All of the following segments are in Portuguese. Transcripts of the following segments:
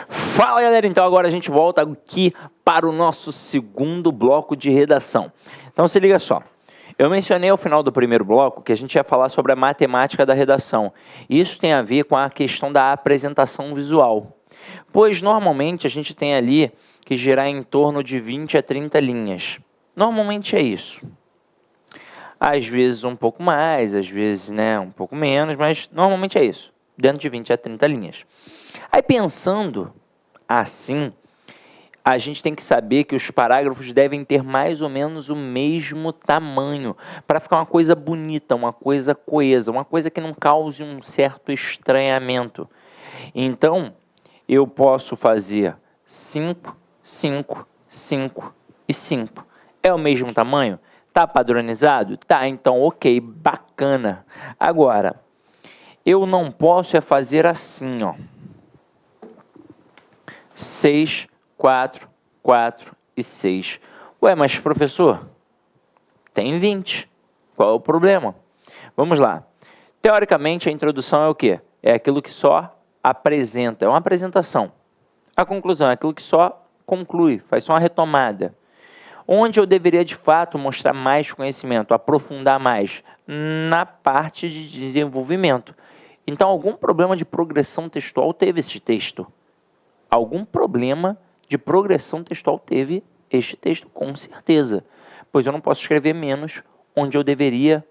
Fala galera, então agora a gente volta aqui para o nosso segundo bloco de redação. Então se liga só, eu mencionei ao final do primeiro bloco que a gente ia falar sobre a matemática da redação. Isso tem a ver com a questão da apresentação visual, pois normalmente a gente tem ali que girar em torno de 20 a 30 linhas. Normalmente é isso. Às vezes um pouco mais, às vezes um pouco menos, mas normalmente é isso, dentro de 20 a 30 linhas. Aí pensando assim, a gente tem que saber que os parágrafos devem ter mais ou menos o mesmo tamanho, para ficar uma coisa bonita, uma coisa coesa, uma coisa que não cause um certo estranhamento. Então, eu posso fazer 5, 5, 5 e 5. É o mesmo tamanho? Tá padronizado? Tá, então ok, bacana. Agora, eu não posso fazer assim, ó. 6, 4, 4 e 6. Ué, mas professor, tem 20. Qual é o problema? Vamos lá. Teoricamente, a introdução é o quê? É aquilo que só apresenta, é uma apresentação. A conclusão é aquilo que só conclui, faz só uma retomada. Onde eu deveria, de fato, mostrar mais conhecimento, aprofundar mais? Na parte de desenvolvimento. Então, algum problema de progressão textual teve esse texto? Algum problema de progressão textual teve este texto, com certeza. Pois eu não posso escrever menos onde eu deveria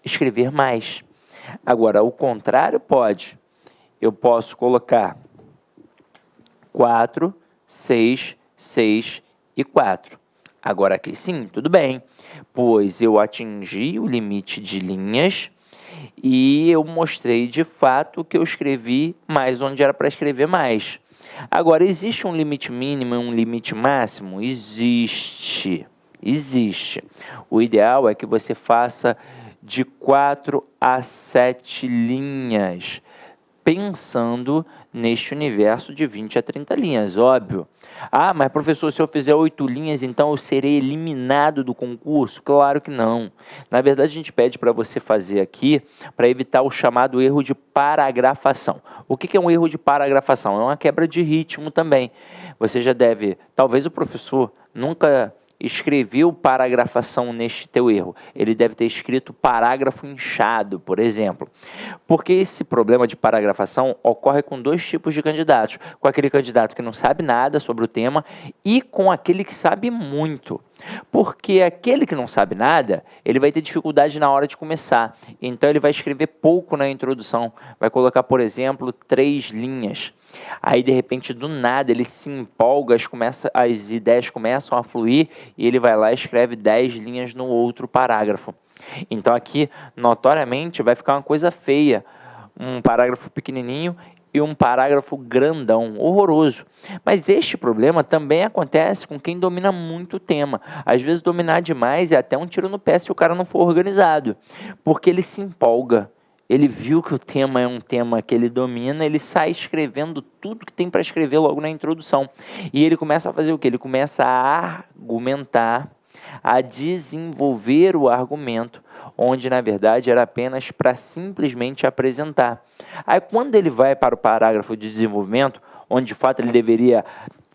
escrever mais. Agora, o contrário pode. Eu posso colocar 4, 6, 6 e 4. Agora aqui sim, tudo bem, pois eu atingi o limite de linhas e eu mostrei de fato que eu escrevi mais onde era para escrever mais. Agora, existe um limite mínimo e um limite máximo? Existe. O ideal é que você faça de 4 a 7 linhas, pensando neste universo de 20 a 30 linhas, óbvio. Ah, mas professor, se eu fizer 8 linhas, então eu serei eliminado do concurso? Claro que não. Na verdade, a gente pede para você fazer aqui para evitar o chamado erro de paragrafação. O que é um erro de paragrafação? É uma quebra de ritmo também. Você já deve, talvez o professor nunca escreveu paragrafação neste teu erro. Ele deve ter escrito parágrafo inchado, por exemplo. Porque esse problema de paragrafação ocorre com dois tipos de candidatos. Com aquele candidato que não sabe nada sobre o tema e com aquele que sabe muito. Porque aquele que não sabe nada, ele vai ter dificuldade na hora de começar. Então ele vai escrever pouco na introdução. Vai colocar, por exemplo, 3 linhas. Aí, de repente, do nada, ele se empolga, as ideias começam a fluir e ele vai lá e escreve 10 linhas no outro parágrafo. Então, aqui, notoriamente, vai ficar uma coisa feia. Um parágrafo pequenininho e um parágrafo grandão, horroroso. Mas este problema também acontece com quem domina muito o tema. Às vezes, dominar demais é até um tiro no pé se o cara não for organizado, porque ele se empolga. Ele viu que o tema é um tema que ele domina, ele sai escrevendo tudo que tem para escrever logo na introdução. E ele começa a fazer o quê? Ele começa a argumentar, a desenvolver o argumento, onde na verdade era apenas para simplesmente apresentar. Aí quando ele vai para o parágrafo de desenvolvimento, onde de fato ele deveria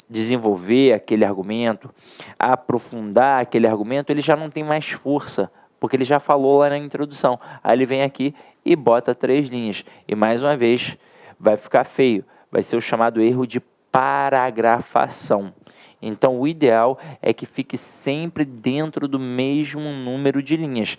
desenvolver aquele argumento, aprofundar aquele argumento, ele já não tem mais força, porque ele já falou lá na introdução. Aí ele vem aqui e bota 3 linhas. E mais uma vez, vai ficar feio. Vai ser o chamado erro de paragrafação. Então, o ideal é que fique sempre dentro do mesmo número de linhas.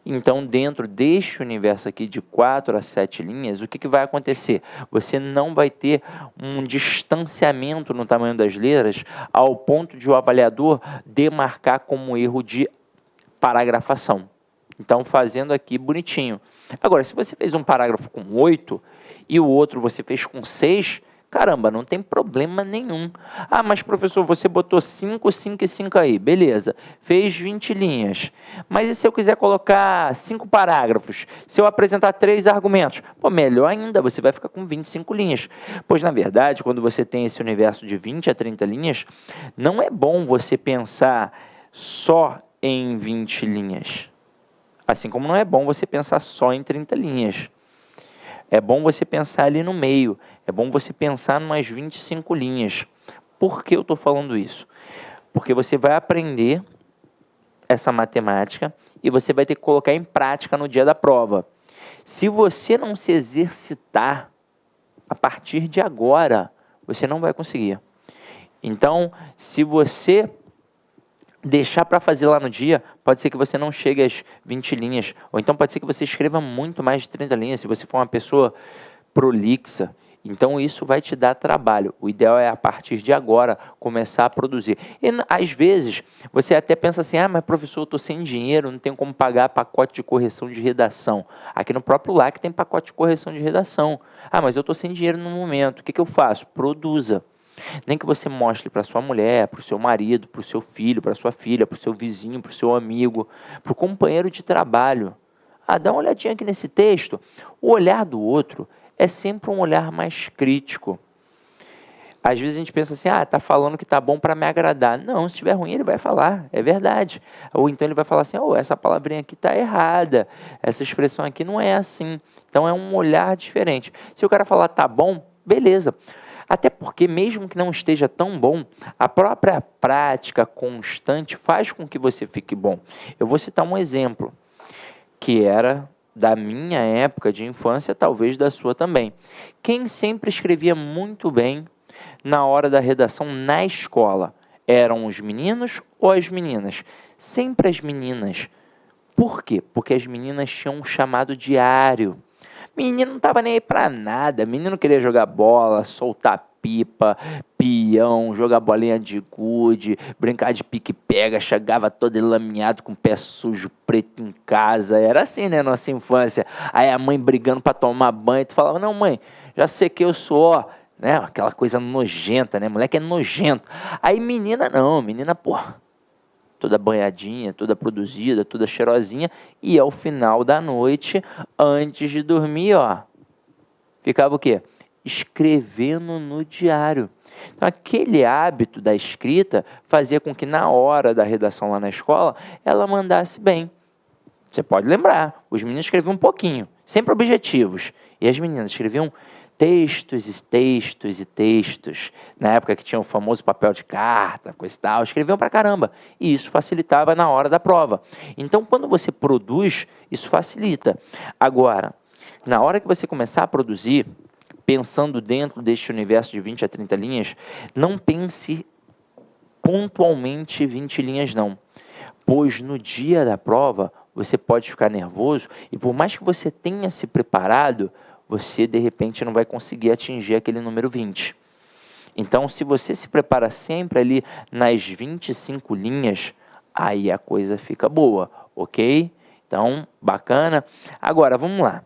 Então, dentro deste universo aqui de 4 a 7 linhas, o que vai acontecer? Você não vai ter um distanciamento no tamanho das letras ao ponto de o avaliador demarcar como erro de paragrafação. Então, fazendo aqui bonitinho. Agora, se você fez um parágrafo com 8 e o outro você fez com 6, caramba, não tem problema nenhum. Ah, mas professor, você botou 5, 5 e 5 aí. Beleza, fez 20 linhas. Mas e se eu quiser colocar 5 parágrafos? Se eu apresentar 3 argumentos? Pô, melhor ainda, você vai ficar com 25 linhas. Pois, na verdade, quando você tem esse universo de 20 a 30 linhas, não é bom você pensar só em 20 linhas. Assim como não é bom você pensar só em 30 linhas. é bom você pensar ali no meio, é bom você pensar em umas 25 linhas. Por que eu estou falando isso? Porque você vai aprender essa matemática e você vai ter que colocar em prática no dia da prova. Se você não se exercitar a partir de agora, você não vai conseguir. Então, se você deixar para fazer lá no dia, pode ser que você não chegue às 20 linhas, ou então pode ser que você escreva muito mais de 30 linhas, se você for uma pessoa prolixa. Então isso vai te dar trabalho. O ideal é a partir de agora começar a produzir. E às vezes você até pensa assim, mas professor, eu estou sem dinheiro, não tenho como pagar pacote de correção de redação. Aqui no próprio LAC tem pacote de correção de redação. Mas eu estou sem dinheiro no momento, o que eu faço? Produza. Nem que você mostre para sua mulher, para o seu marido, para o seu filho, para sua filha, para o seu vizinho, para o seu amigo, para o companheiro de trabalho. Dá uma olhadinha aqui nesse texto. O olhar do outro é sempre um olhar mais crítico. Às vezes a gente pensa assim, está falando que está bom para me agradar. Não, se estiver ruim ele vai falar, é verdade. Ou então ele vai falar assim, essa palavrinha aqui está errada, essa expressão aqui não é assim. Então é um olhar diferente. Se o cara falar tá bom, beleza. Até porque mesmo que não esteja tão bom, a própria prática constante faz com que você fique bom. Eu vou citar um exemplo, que era da minha época de infância, talvez da sua também. Quem sempre escrevia muito bem na hora da redação na escola? Eram os meninos ou as meninas? Sempre as meninas. Por quê? Porque as meninas tinham um chamado diário. Menino não estava nem aí para nada. Menino queria jogar bola, soltar pipa, peão, jogar bolinha de gude, brincar de pique-pega, chegava todo enlameado com o pé sujo, preto em casa. Era assim, né, nossa infância. Aí a mãe brigando para tomar banho, tu falava, não mãe, já sei que eu sou, né, aquela coisa nojenta, né, moleque é nojento. Aí menina não, menina, toda banhadinha, toda produzida, toda cheirosinha, e ao final da noite, antes de dormir, ficava o quê? Escrevendo no diário. Então, aquele hábito da escrita fazia com que na hora da redação lá na escola, ela mandasse bem. Você pode lembrar, os meninos escreviam um pouquinho, sempre objetivos, e as meninas escreviam textos e textos e textos, na época que tinha o famoso papel de carta, coisa e tal, escreviam pra caramba, e isso facilitava na hora da prova. Então, quando você produz, isso facilita. Agora, na hora que você começar a produzir, pensando dentro deste universo de 20 a 30 linhas, não pense pontualmente 20 linhas não, pois no dia da prova, você pode ficar nervoso, e por mais que você tenha se preparado, você de repente não vai conseguir atingir aquele número 20. Então, se você se prepara sempre ali nas 25 linhas, aí a coisa fica boa, ok? Então, bacana. Agora, vamos lá.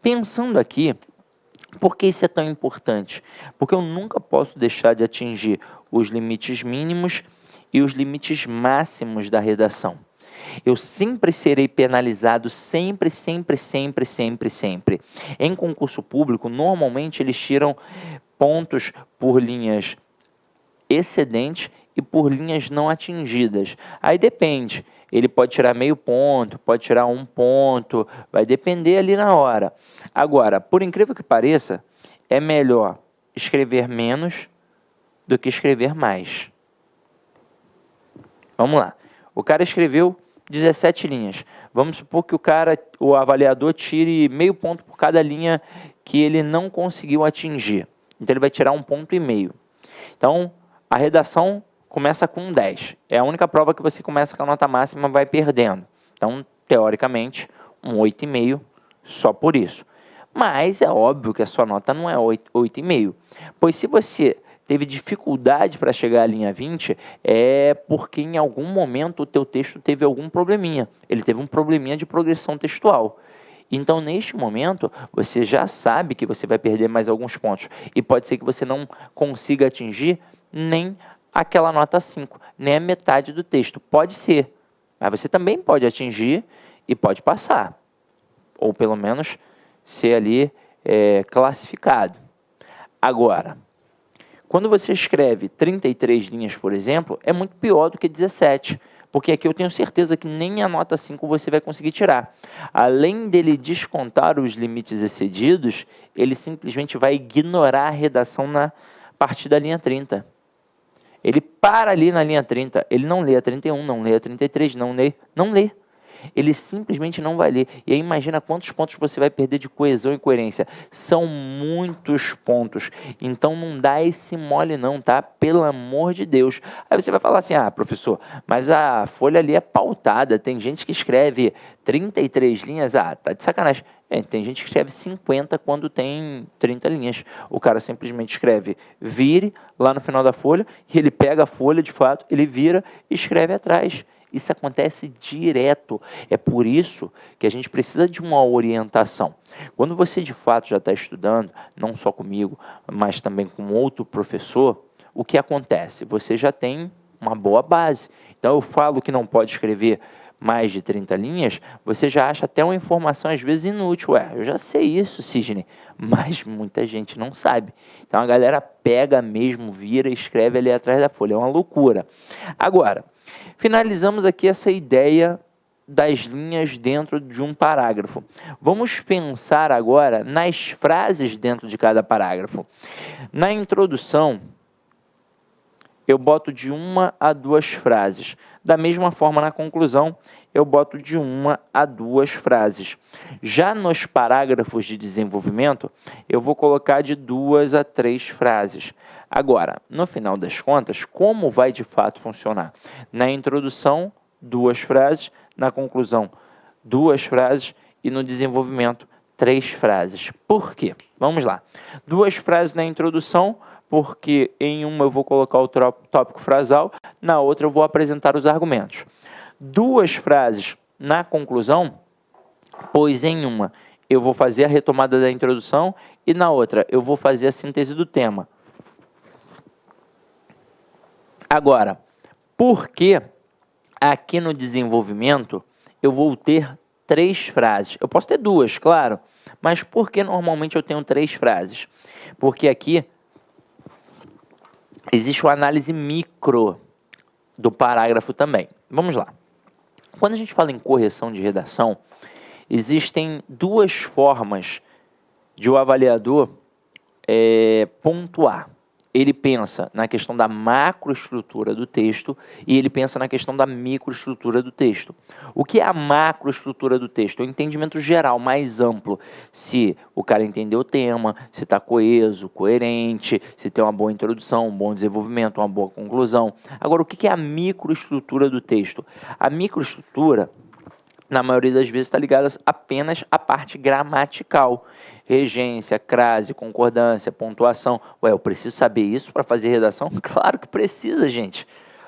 Pensando aqui, por que isso é tão importante? Porque eu nunca posso deixar de atingir os limites mínimos e os limites máximos da redação. Eu sempre serei penalizado, sempre. Em concurso público, normalmente eles tiram pontos por linhas excedentes e por linhas não atingidas. Aí depende, ele pode tirar meio ponto, pode tirar 1 ponto, vai depender ali na hora. Agora, por incrível que pareça, é melhor escrever menos do que escrever mais. Vamos lá, o cara escreveu 17 linhas. Vamos supor que o avaliador tire meio ponto por cada linha que ele não conseguiu atingir. Então ele vai tirar 1,5 ponto. Então a redação começa com 10. É a única prova que você começa com a nota máxima e vai perdendo. Então, teoricamente, um 8,5 só por isso. Mas é óbvio que a sua nota não é 8,5. Pois se você teve dificuldade para chegar à linha 20, é porque em algum momento o teu texto teve algum probleminha. Ele teve um probleminha de progressão textual. Então, neste momento, você já sabe que você vai perder mais alguns pontos. E pode ser que você não consiga atingir nem aquela nota 5, nem a metade do texto. Pode ser. Mas você também pode atingir e pode passar. Ou pelo menos ser ali classificado. Agora, quando você escreve 33 linhas, por exemplo, é muito pior do que 17, Porque aqui eu tenho certeza que nem a nota 5 você vai conseguir tirar. Além dele descontar os limites excedidos, ele simplesmente vai ignorar a redação na partir da linha 30. Ele para ali na linha 30, ele não lê a 31, não lê a 33, não lê. Ele simplesmente não vai ler. E aí imagina quantos pontos você vai perder de coesão e coerência. São muitos pontos. Então não dá esse mole não, tá? Pelo amor de Deus. Aí você vai falar assim, professor, mas a folha ali é pautada. Tem gente que escreve 33 linhas. Tá de sacanagem. Tem gente que escreve 50 quando tem 30 linhas. O cara simplesmente escreve vire lá no final da folha, e ele pega a folha de fato, ele vira e escreve atrás. Isso acontece direto. É por isso que a gente precisa de uma orientação. Quando você de fato já está estudando, não só comigo, mas também com outro professor, o que acontece? Você já tem uma boa base. Então eu falo que não pode escrever mais de 30 linhas, você já acha até uma informação às vezes inútil. Eu já sei isso, Sidney, mas muita gente não sabe. Então a galera pega mesmo, vira e escreve ali atrás da folha. É uma loucura. Agora, finalizamos aqui essa ideia das linhas dentro de um parágrafo. Vamos pensar agora nas frases dentro de cada parágrafo. Na introdução, eu boto de 1 a 2 frases. Da mesma forma, na conclusão, eu boto de 1 a 2 frases. Já nos parágrafos de desenvolvimento, eu vou colocar de 2 a 3 frases. Agora, no final das contas, como vai de fato funcionar? Na introdução, 2 frases. Na conclusão, 2 frases. E no desenvolvimento, 3 frases. Por quê? Vamos lá. 2 frases na introdução, porque em uma eu vou colocar o tópico frasal, na outra eu vou apresentar os argumentos. 2 frases na conclusão, pois em uma eu vou fazer a retomada da introdução e na outra eu vou fazer a síntese do tema. Agora, por que aqui no desenvolvimento eu vou ter 3 frases? Eu posso ter 2, claro, mas por que normalmente eu tenho 3 frases? Porque aqui existe uma análise micro do parágrafo também. Vamos lá. Quando a gente fala em correção de redação, existem 2 formas de o avaliador pontuar. Ele pensa na questão da macroestrutura do texto e ele pensa na questão da microestrutura do texto. O que é a macroestrutura do texto? É o entendimento geral, mais amplo. Se o cara entendeu o tema, se está coeso, coerente, se tem uma boa introdução, um bom desenvolvimento, uma boa conclusão. Agora, o que é a microestrutura do texto? A microestrutura, na maioria das vezes, está ligada apenas à parte gramatical. Regência, crase, concordância, pontuação. Eu preciso saber isso para fazer redação? Claro que precisa, gente.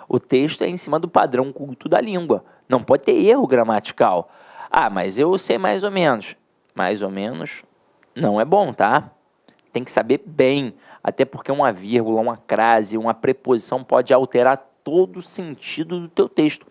O texto é em cima do padrão culto da língua. Não pode ter erro gramatical. Mas eu sei mais ou menos. Mais ou menos não é bom, tá? Tem que saber bem. Até porque uma vírgula, uma crase, uma preposição pode alterar todo o sentido do teu texto.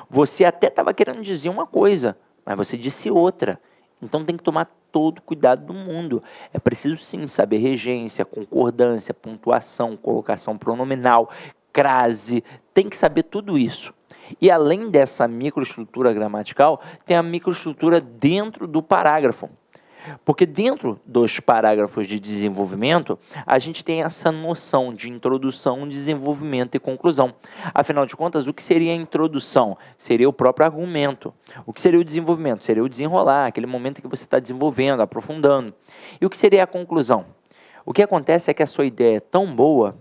Você até estava querendo dizer uma coisa, mas você disse outra. Então tem que tomar todo o cuidado do mundo. É preciso sim saber regência, concordância, pontuação, colocação pronominal, crase. Tem que saber tudo isso. E além dessa microestrutura gramatical, tem a microestrutura dentro do parágrafo. Porque dentro dos parágrafos de desenvolvimento, a gente tem essa noção de introdução, desenvolvimento e conclusão. Afinal de contas, o que seria a introdução? Seria o próprio argumento. O que seria o desenvolvimento? Seria o desenrolar, aquele momento que você está desenvolvendo, aprofundando. E o que seria a conclusão? O que acontece é que a sua ideia é tão boa,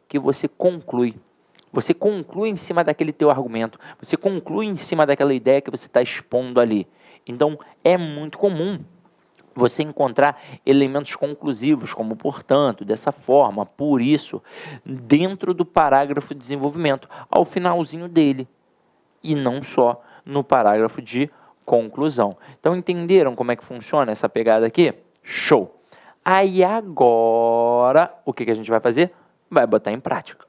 que você conclui. Você conclui em cima daquele teu argumento. Você conclui em cima daquela ideia que você está expondo ali. Então, é muito comum você encontrar elementos conclusivos, como portanto, dessa forma, por isso, dentro do parágrafo de desenvolvimento, ao finalzinho dele, e não só no parágrafo de conclusão. Então, entenderam como é que funciona essa pegada aqui? Show! Aí agora, o que a gente vai fazer? Vai botar em prática.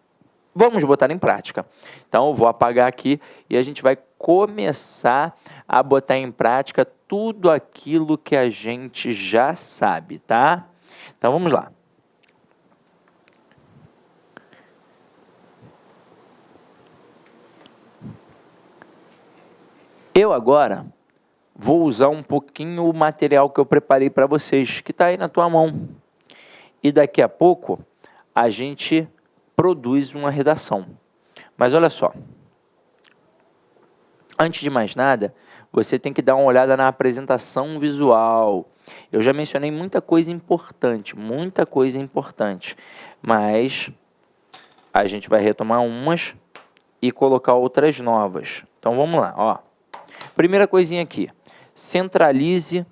Vamos botar em prática. Então, eu vou apagar aqui e a gente vai começar a botar em prática tudo aquilo que a gente já sabe, tá? Então, vamos lá. Eu agora vou usar um pouquinho o material que eu preparei para vocês, que está aí na tua mão. E daqui a pouco a gente produz uma redação. Mas olha só, antes de mais nada, você tem que dar uma olhada na apresentação visual. Eu já mencionei muita coisa importante, mas a gente vai retomar umas e colocar outras novas. Então vamos lá, ó. Primeira coisinha aqui, centralize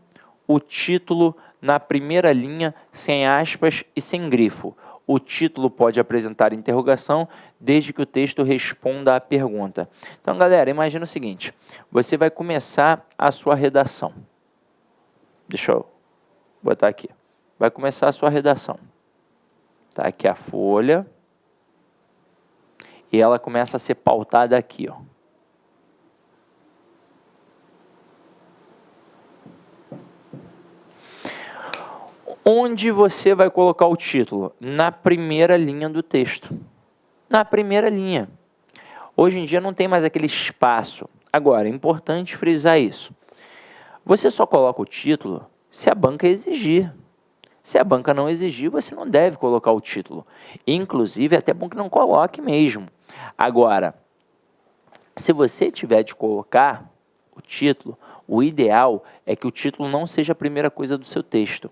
o título na primeira linha, sem aspas e sem grifo. O título pode apresentar interrogação, desde que o texto responda à pergunta. Então, galera, imagina o seguinte, você vai começar a sua redação. Deixa eu botar aqui. Vai começar a sua redação. Tá aqui a folha. E ela começa a ser pautada aqui, ó. Onde você vai colocar o título? Na primeira linha do texto. Na primeira linha. Hoje em dia não tem mais aquele espaço. Agora, é importante frisar isso. Você só coloca o título se a banca exigir. Se a banca não exigir, você não deve colocar o título. Inclusive, é até bom que não coloque mesmo. Agora, se você tiver de colocar o título, o ideal é que o título não seja a primeira coisa do seu texto.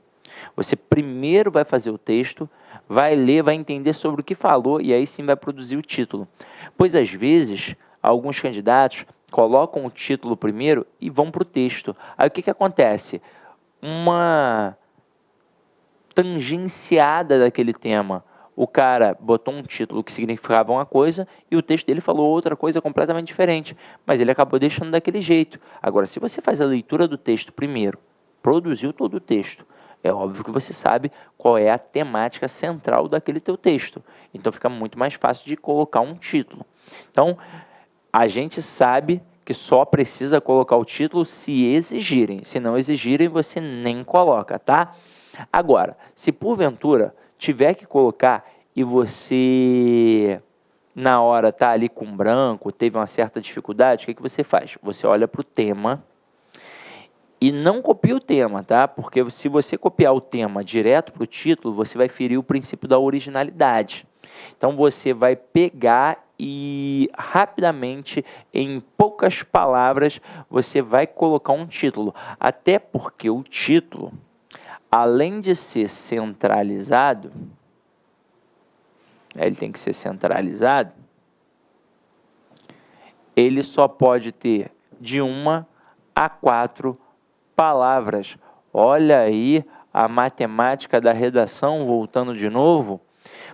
Você primeiro vai fazer o texto, vai ler, vai entender sobre o que falou e aí sim vai produzir o título. Pois às vezes, alguns candidatos colocam o título primeiro e vão para o texto. Aí o que acontece? Uma tangenciada daquele tema. O cara botou um título que significava uma coisa e o texto dele falou outra coisa completamente diferente, mas ele acabou deixando daquele jeito. Agora, se você faz a leitura do texto primeiro, produziu todo o texto, é óbvio que você sabe qual é a temática central daquele teu texto. Então fica muito mais fácil de colocar um título. Então, a gente sabe que só precisa colocar o título se exigirem. Se não exigirem, você nem coloca, tá? Agora, se porventura tiver que colocar e você na hora tá ali com branco, teve uma certa dificuldade, o que você faz? Você olha para o tema e não copia o tema, tá? Porque se você copiar o tema direto para o título, você vai ferir o princípio da originalidade. Então você vai pegar e rapidamente, em poucas palavras, você vai colocar um título. Até porque o título, além de ser centralizado, ele tem que ser centralizado, ele só pode ter de 1 a 4 palavras. Olha aí a matemática da redação, voltando de novo.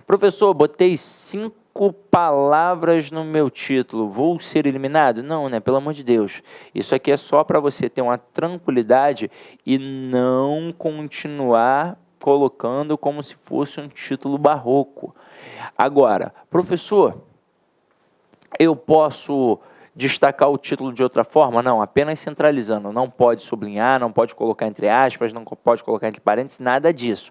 Professor, botei 5 palavras no meu título, vou ser eliminado? Não, né? Pelo amor de Deus. Isso aqui é só para você ter uma tranquilidade e não continuar colocando como se fosse um título barroco. Agora, professor, eu posso destacar o título de outra forma? Não, apenas centralizando. Não pode sublinhar, não pode colocar entre aspas, não pode colocar entre parênteses, nada disso.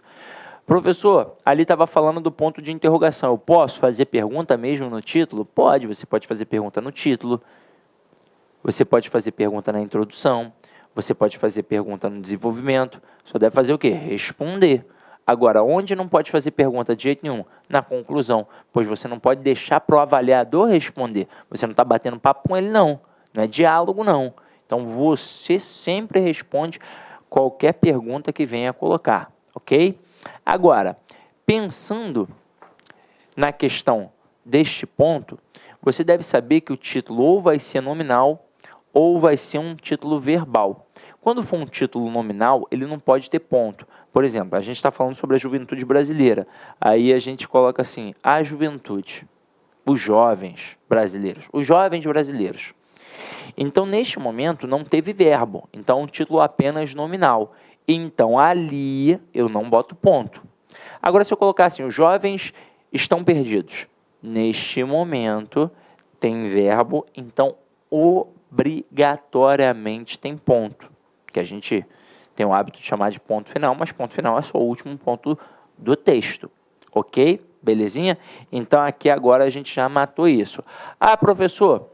Professor, ali estava falando do ponto de interrogação. Eu posso fazer pergunta mesmo no título? Pode, você pode fazer pergunta no título, você pode fazer pergunta na introdução, você pode fazer pergunta no desenvolvimento, só deve fazer o quê? Responder. Agora, onde não pode fazer pergunta de jeito nenhum? Na conclusão, pois você não pode deixar para o avaliador responder. Você não está batendo papo com ele, não. Não é diálogo, não. Então, você sempre responde qualquer pergunta que venha colocar, ok? Agora, pensando na questão deste ponto, você deve saber que o título ou vai ser nominal ou vai ser um título verbal. Quando for um título nominal, ele não pode ter ponto. Por exemplo, a gente está falando sobre a juventude brasileira. Aí a gente coloca assim, a juventude, os jovens brasileiros. Os jovens brasileiros. Então, neste momento, não teve verbo. Então, um título apenas nominal. Então, ali, eu não boto ponto. Agora, se eu colocar assim, os jovens estão perdidos. Neste momento, tem verbo, então, obrigatoriamente tem ponto. Que a gente tem o hábito de chamar de ponto final, mas ponto final é só o último ponto do texto. Ok? Belezinha? Então, aqui agora a gente já matou isso. Ah, professor,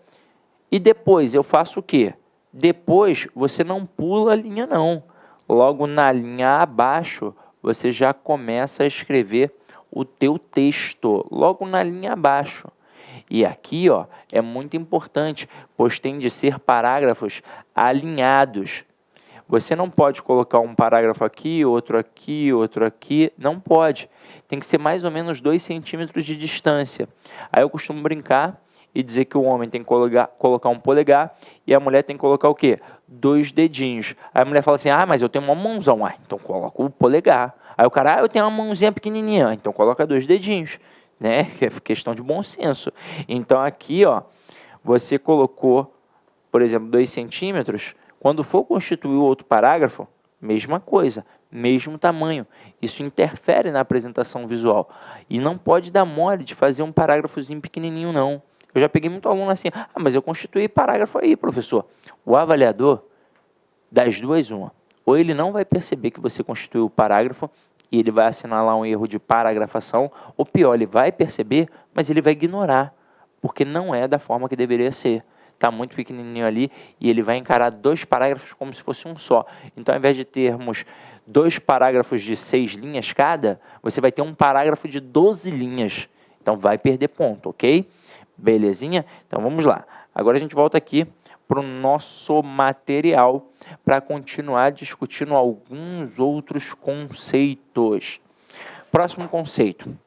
e depois eu faço o quê? Depois, você não pula a linha não. Logo na linha abaixo, você já começa a escrever o teu texto, logo na linha abaixo. E aqui, ó, é muito importante, pois tem de ser parágrafos alinhados. Você não pode colocar um parágrafo aqui, outro aqui, não pode. Tem que ser mais ou menos 2 centímetros de distância. Aí eu costumo brincar e dizer que o homem tem que colocar um polegar e a mulher tem que colocar o quê? 2 dedinhos. Aí a mulher fala assim, mas eu tenho uma mãozão. Então coloca o polegar. Aí o cara, eu tenho uma mãozinha pequenininha. Então coloca 2 dedinhos, né? Que é questão de bom senso. Então aqui, ó, você colocou, por exemplo, 2 centímetros. Quando for constituir o outro parágrafo, mesma coisa, mesmo tamanho. Isso interfere na apresentação visual. E não pode dar mole de fazer um parágrafozinho pequenininho, não. Eu já peguei muito aluno assim, mas eu constituí parágrafo aí, professor. O avaliador, das duas, uma. Ou ele não vai perceber que você constituiu o parágrafo e ele vai assinalar um erro de paragrafação, ou pior, ele vai perceber, mas ele vai ignorar, porque não é da forma que deveria ser. Está muito pequenininho ali e ele vai encarar 2 parágrafos como se fosse um só. Então, ao invés de termos 2 parágrafos de 6 linhas cada, você vai ter um parágrafo de 12 linhas. Então, vai perder ponto, ok? Belezinha? Então, vamos lá. Agora a gente volta aqui para o nosso material para continuar discutindo alguns outros conceitos. Próximo conceito.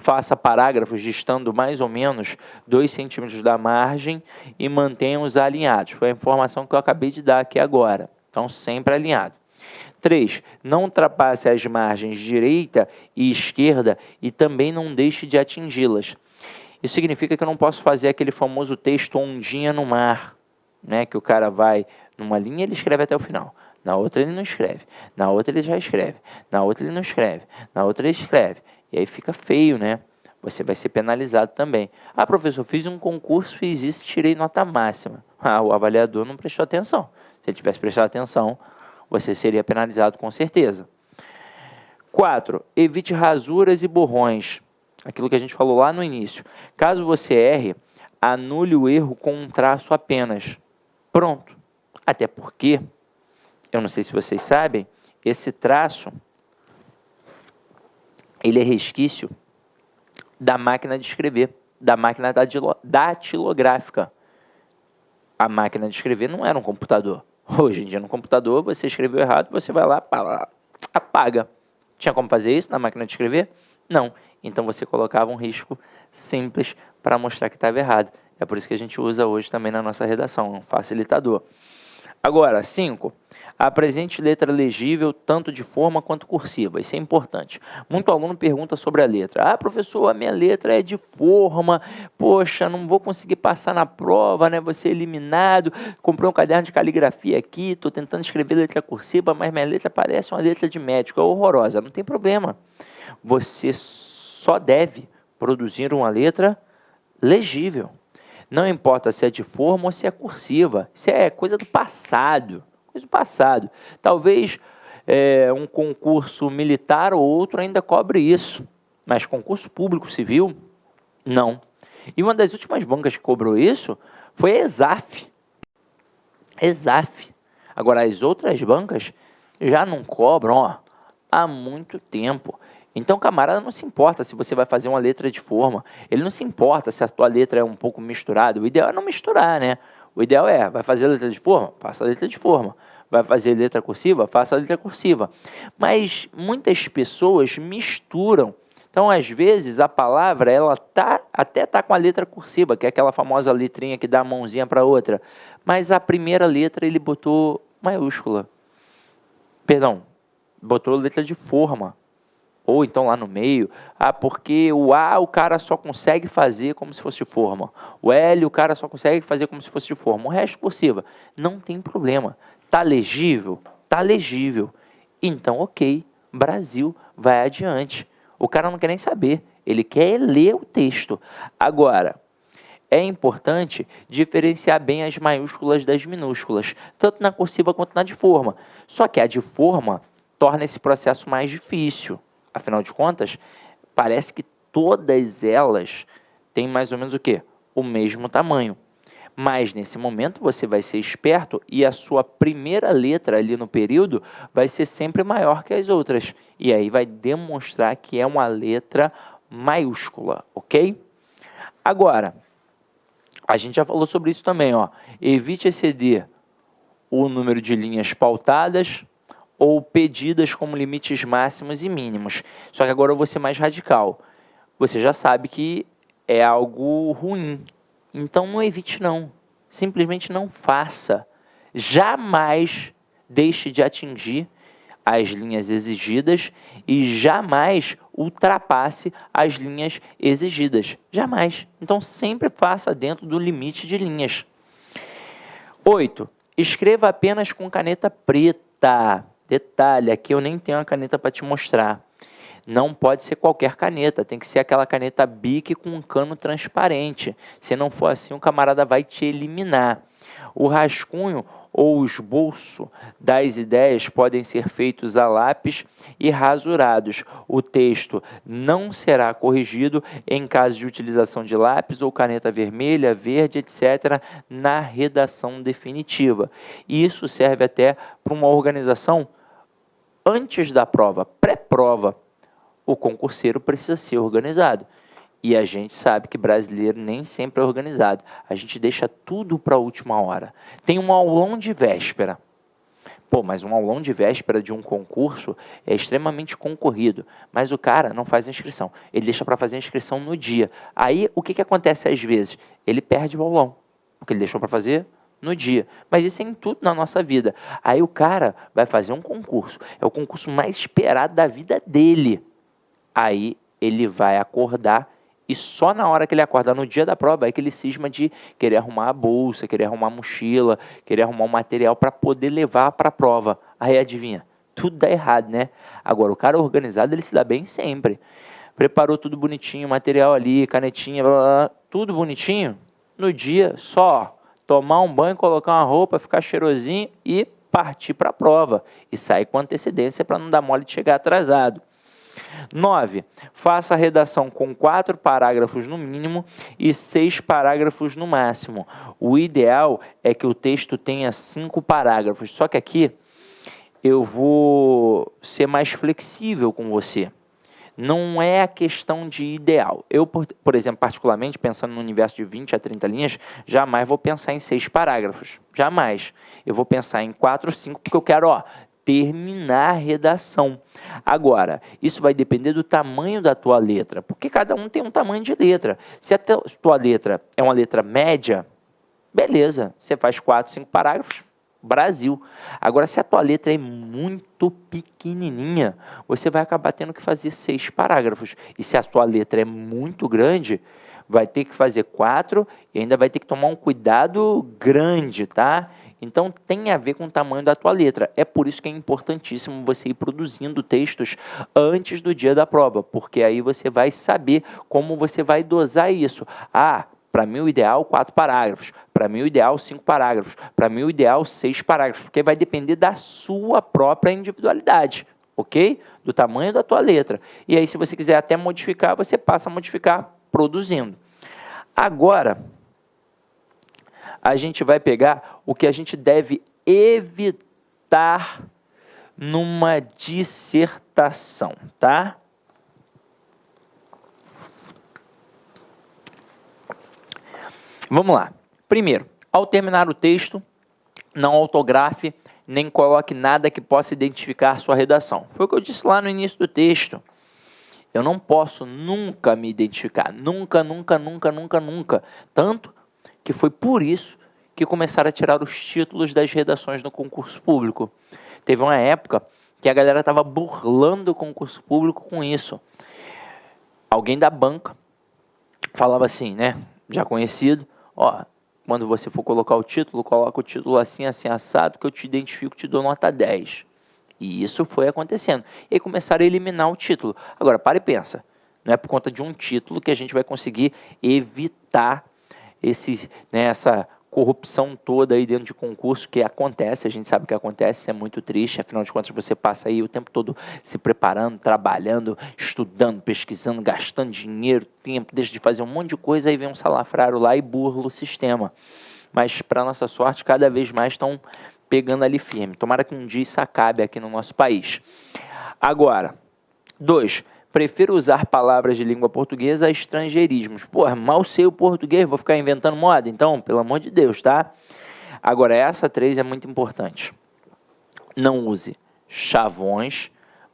Faça parágrafos distando mais ou menos 2 centímetros da margem e mantenha-os alinhados. Foi a informação que eu acabei de dar aqui agora. Então, sempre alinhado. 3. Não ultrapasse as margens direita e esquerda e também não deixe de atingi-las. Isso significa que eu não posso fazer aquele famoso texto ondinha no mar, né? Que o cara vai numa linha e ele escreve até o final. Na outra ele não escreve. Na outra ele já escreve. Na outra ele não escreve. Na outra ele escreve. E aí fica feio, né? Você vai ser penalizado também. Professor, fiz um concurso, fiz isso, tirei nota máxima. O avaliador não prestou atenção. Se ele tivesse prestado atenção, você seria penalizado com certeza. 4. Evite rasuras e borrões. Aquilo que a gente falou lá no início. Caso você erre, anule o erro com um traço apenas. Pronto. Até porque, eu não sei se vocês sabem, esse traço, ele é resquício da máquina de escrever, da máquina datilográfica. A máquina de escrever não era um computador. Hoje em dia, no computador, você escreveu errado, você vai lá, apaga. Tinha como fazer isso na máquina de escrever? Não. Então, você colocava um risco simples para mostrar que estava errado. É por isso que a gente usa hoje também na nossa redação, um facilitador. Agora, 5. Apresente letra legível, tanto de forma quanto cursiva. Isso é importante. Muito aluno pergunta sobre a letra. Professor, a minha letra é de forma. Poxa, não vou conseguir passar na prova, né? Vou ser eliminado. Comprei um caderno de caligrafia aqui, estou tentando escrever letra cursiva, mas minha letra parece uma letra de médico. É horrorosa. Não tem problema. Você só deve produzir uma letra legível. Não importa se é de forma ou se é cursiva. Isso é coisa do passado. Coisa do passado. Talvez um concurso militar ou outro ainda cobre isso. Mas concurso público civil, não. E uma das últimas bancas que cobrou isso foi a ESAF. ESAF. Agora, as outras bancas já não cobram há muito tempo. Então, o camarada não se importa se você vai fazer uma letra de forma. Ele não se importa se a tua letra é um pouco misturada. O ideal é não misturar, né? O ideal vai fazer a letra de forma? Faça a letra de forma. Vai fazer letra cursiva? Faça a letra cursiva. Mas muitas pessoas misturam. Então, às vezes, a palavra ela até tá com a letra cursiva, que é aquela famosa letrinha que dá a mãozinha para outra. Mas a primeira letra ele botou maiúscula. Perdão, botou letra de forma. Ou então lá no meio, porque o A o cara só consegue fazer como se fosse de forma. O L o cara só consegue fazer como se fosse de forma. O resto cursiva. Não tem problema. Tá legível? Tá legível. Então, ok, Brasil, vai adiante. O cara não quer nem saber. Ele quer ler o texto. Agora, é importante diferenciar bem as maiúsculas das minúsculas, tanto na cursiva quanto na de forma. Só que a de forma torna esse processo mais difícil. Afinal de contas, parece que todas elas têm mais ou menos o quê? O mesmo tamanho. Mas, nesse momento, você vai ser esperto e a sua primeira letra ali no período vai ser sempre maior que as outras. E aí vai demonstrar que é uma letra maiúscula, ok? Agora, a gente já falou sobre isso também, ó. Evite exceder o número de linhas pautadas ou pedidas como limites máximos e mínimos. Só que agora eu vou ser mais radical. Você já sabe que é algo ruim. Então não evite não. Simplesmente não faça. Jamais deixe de atingir as linhas exigidas e jamais ultrapasse as linhas exigidas. Jamais. Então sempre faça dentro do limite de linhas. 8. Escreva apenas com caneta preta. Detalhe, aqui eu nem tenho a caneta para te mostrar. Não pode ser qualquer caneta, tem que ser aquela caneta Bic com um cano transparente. Se não for assim, o camarada vai te eliminar. O rascunho ou o esboço das ideias podem ser feitos a lápis e rasurados. O texto não será corrigido em caso de utilização de lápis ou caneta vermelha, verde, etc., na redação definitiva. E isso serve até para uma organização antes da prova, pré-prova. O concurseiro precisa ser organizado. E a gente sabe que brasileiro nem sempre é organizado. A gente deixa tudo para a última hora. Tem um aulão de véspera. Pô, mas um aulão de véspera de um concurso é extremamente concorrido. Mas o cara não faz inscrição. Ele deixa para fazer a inscrição no dia. Aí, o que acontece às vezes? Ele perde o aulão. Porque ele deixou para fazer no dia. Mas isso é em tudo na nossa vida. Aí o cara vai fazer um concurso. É o concurso mais esperado da vida dele. Aí ele vai acordar e só na hora que ele acordar, no dia da prova, é que ele cisma de querer arrumar a bolsa, querer arrumar a mochila, querer arrumar o material para poder levar para a prova. Aí adivinha, tudo dá errado, né? Agora, o cara organizado, ele se dá bem sempre. Preparou tudo bonitinho, material ali, canetinha, blá, blá, blá, tudo bonitinho. No dia, só tomar um banho, colocar uma roupa, ficar cheirosinho e partir para a prova. E sair com antecedência para não dar mole de chegar atrasado. 9. Faça a redação com 4 parágrafos no mínimo e 6 parágrafos no máximo. O ideal é que o texto tenha 5 parágrafos. Só que aqui eu vou ser mais flexível com você. Não é a questão de ideal. Eu, por exemplo, particularmente, pensando no universo de 20 a 30 linhas, jamais vou pensar em 6 parágrafos. Jamais. Eu vou pensar em 4 ou 5, porque eu quero, terminar a redação. Agora, isso vai depender do tamanho da tua letra, porque cada um tem um tamanho de letra. Se a tua letra é uma letra média, beleza, você faz 4, 5 parágrafos, Brasil. Agora, se a tua letra é muito pequenininha, você vai acabar tendo que fazer 6 parágrafos. E se a tua letra é muito grande, vai ter que fazer 4 e ainda vai ter que tomar um cuidado grande, tá? Então, tem a ver com o tamanho da tua letra. É por isso que é importantíssimo você ir produzindo textos antes do dia da prova, porque aí você vai saber como você vai dosar isso. Para mim o ideal 4 parágrafos, para mim o ideal 5 parágrafos, para mim o ideal 6 parágrafos, porque vai depender da sua própria individualidade, ok? Do tamanho da tua letra. E aí, se você quiser até modificar, você passa a modificar produzindo. Agora, a gente vai pegar o que a gente deve evitar numa dissertação, tá? Vamos lá. Primeiro, ao terminar o texto, não autografe nem coloque nada que possa identificar sua redação. Foi o que eu disse lá no início do texto. Eu não posso nunca me identificar. Nunca, nunca, nunca, nunca, nunca. Tanto que foi por isso que começaram a tirar os títulos das redações no concurso público. Teve uma época que a galera estava burlando o concurso público com isso. Alguém da banca falava assim, né? Já conhecido. Quando você for colocar o título, coloca o título assim, assim, assado, que eu te identifico, te dou nota 10. E isso foi acontecendo. E aí começaram a eliminar o título. Agora, para e pensa. Não é por conta de um título que a gente vai conseguir evitar essa corrupção toda aí dentro de concurso que acontece, a gente sabe que acontece, é muito triste, afinal de contas você passa aí o tempo todo se preparando, trabalhando, estudando, pesquisando, gastando dinheiro, tempo, deixa de fazer um monte de coisa, aí vem um salafrário lá e burla o sistema. mas para nossa sorte, cada vez mais estão pegando ali firme. Tomara que um dia isso acabe aqui no nosso país. Agora, 2. Prefiro usar palavras de língua portuguesa a estrangeirismos. Porra, mal sei o português, vou ficar inventando moda? Então, pelo amor de Deus, tá? Agora, essa 3 é muito importante. Não use chavões,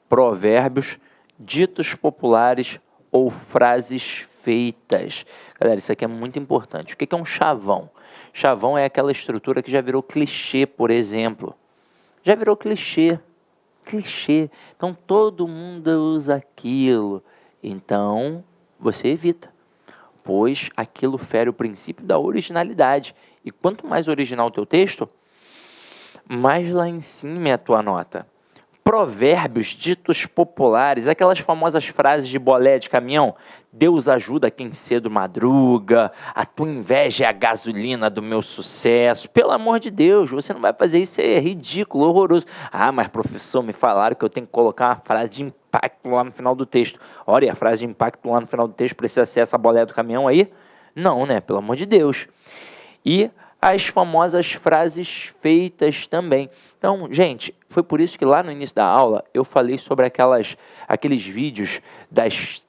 provérbios, ditos populares ou frases feitas. Galera, isso aqui é muito importante. O que é um chavão? Chavão é aquela estrutura que já virou clichê, por exemplo. Já virou clichê. Clichê. Então, todo mundo usa aquilo. Então, você evita. Pois aquilo fere o princípio da originalidade. E quanto mais original o teu texto, mais lá em cima é a tua nota. Provérbios ditos populares, aquelas famosas frases de bolé de caminhão. Deus ajuda quem cedo madruga, a tua inveja é a gasolina do meu sucesso. Pelo amor de Deus, você não vai fazer isso, é ridículo, horroroso. Ah, mas professor, me falaram que eu tenho que colocar uma frase de impacto lá no final do texto. Olha, a frase de impacto lá no final do texto precisa ser essa bolé do caminhão aí? Não, né? Pelo amor de Deus. E as famosas frases feitas também. Então, gente, foi por isso que lá no início da aula eu falei sobre aqueles vídeos das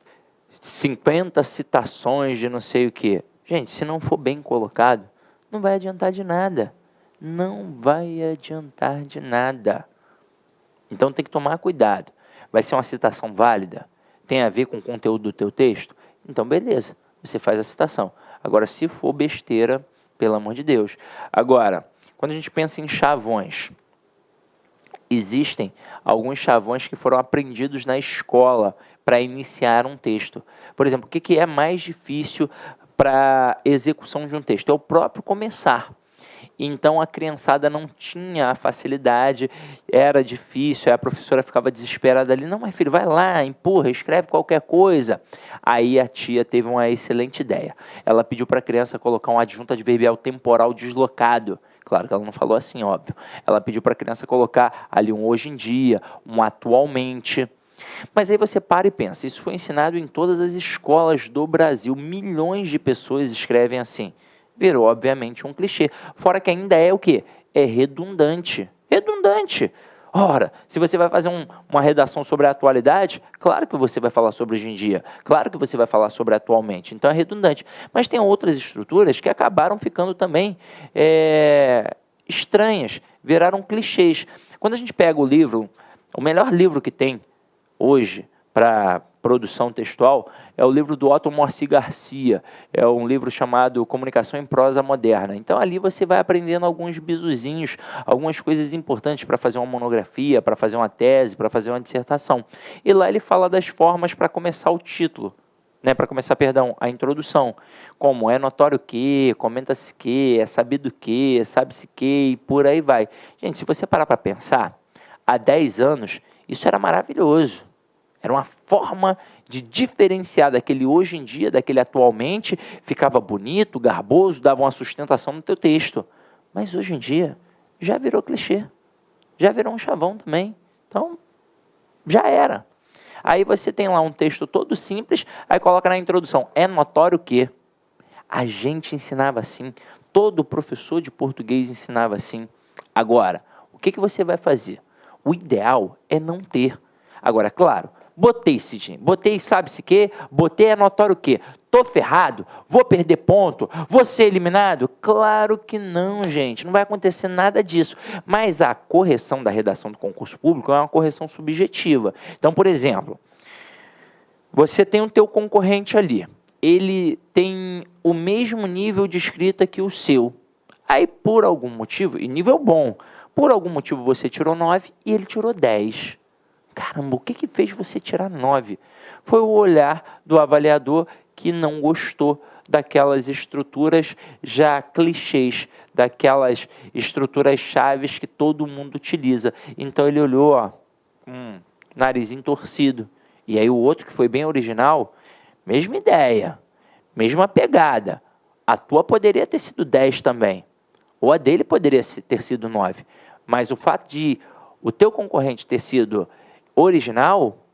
50 citações de não sei o quê. Gente, se não for bem colocado, não vai adiantar de nada. Não vai adiantar de nada. Então tem que tomar cuidado. Vai ser uma citação válida? Tem a ver com o conteúdo do teu texto? Então, beleza, você faz a citação. Agora, se for besteira, pelo amor de Deus. Agora, quando a gente pensa em chavões, existem alguns chavões que foram aprendidos na escola para iniciar um texto. Por exemplo, o que é mais difícil para execução de um texto? É o próprio começar. Então a criançada não tinha a facilidade, era difícil, aí a professora ficava desesperada ali, não, mas filho, vai lá, empurra, escreve qualquer coisa. Aí a tia teve uma excelente ideia. Ela pediu para a criança colocar um adjunto adverbial temporal deslocado. Claro que ela não falou assim, óbvio. Ela pediu para a criança colocar ali um hoje em dia, um atualmente. Mas aí você para e pensa, isso foi ensinado em todas as escolas do Brasil, milhões de pessoas escrevem assim. Virou, obviamente, um clichê. Fora que ainda é o quê? É redundante. Redundante. Ora, se você vai fazer uma redação sobre a atualidade, claro que você vai falar sobre hoje em dia. Claro que você vai falar sobre atualmente. Então, é redundante. Mas tem outras estruturas que acabaram ficando também estranhas. Viraram clichês. Quando a gente pega o livro, o melhor livro que tem hoje para produção textual é o livro do Otto Morci Garcia, é um livro chamado Comunicação em Prosa Moderna. Então ali você vai aprendendo alguns bizuzinhos, algumas coisas importantes para fazer uma monografia, para fazer uma tese, para fazer uma dissertação. E lá ele fala das formas para começar o título, para começar, a introdução, como é notório que, comenta-se que, é sabido que, sabe-se que, e por aí vai. Gente, se você parar para pensar, há 10 anos, isso era maravilhoso. Era uma forma de diferenciar daquele hoje em dia, daquele atualmente, ficava bonito, garboso, dava uma sustentação no teu texto. Mas hoje em dia, já virou clichê, já virou um chavão também. Então, já era. Aí você tem lá um texto todo simples, aí coloca na introdução, é notório que a gente ensinava assim, todo professor de português ensinava assim. Agora, o que você vai fazer? O ideal é não ter. Agora, claro, botei, Sidney, botei sabe-se que, botei é notório que, tô ferrado, vou perder ponto, vou ser eliminado? Claro que não, gente, não vai acontecer nada disso. Mas a correção da redação do concurso público é uma correção subjetiva. Então, por exemplo, você tem o teu concorrente ali, ele tem o mesmo nível de escrita que o seu. Aí, por algum motivo, e nível bom, por algum motivo você tirou 9 e ele tirou 10. Caramba, o que fez você tirar 9? Foi o olhar do avaliador que não gostou daquelas estruturas já clichês, daquelas estruturas chaves que todo mundo utiliza. Então ele olhou, narizinho torcido. E aí o outro que foi bem original, mesma ideia, mesma pegada. A tua poderia ter sido 10 também. Ou a dele poderia ter sido 9. Mas o fato de o teu concorrente ter sido original,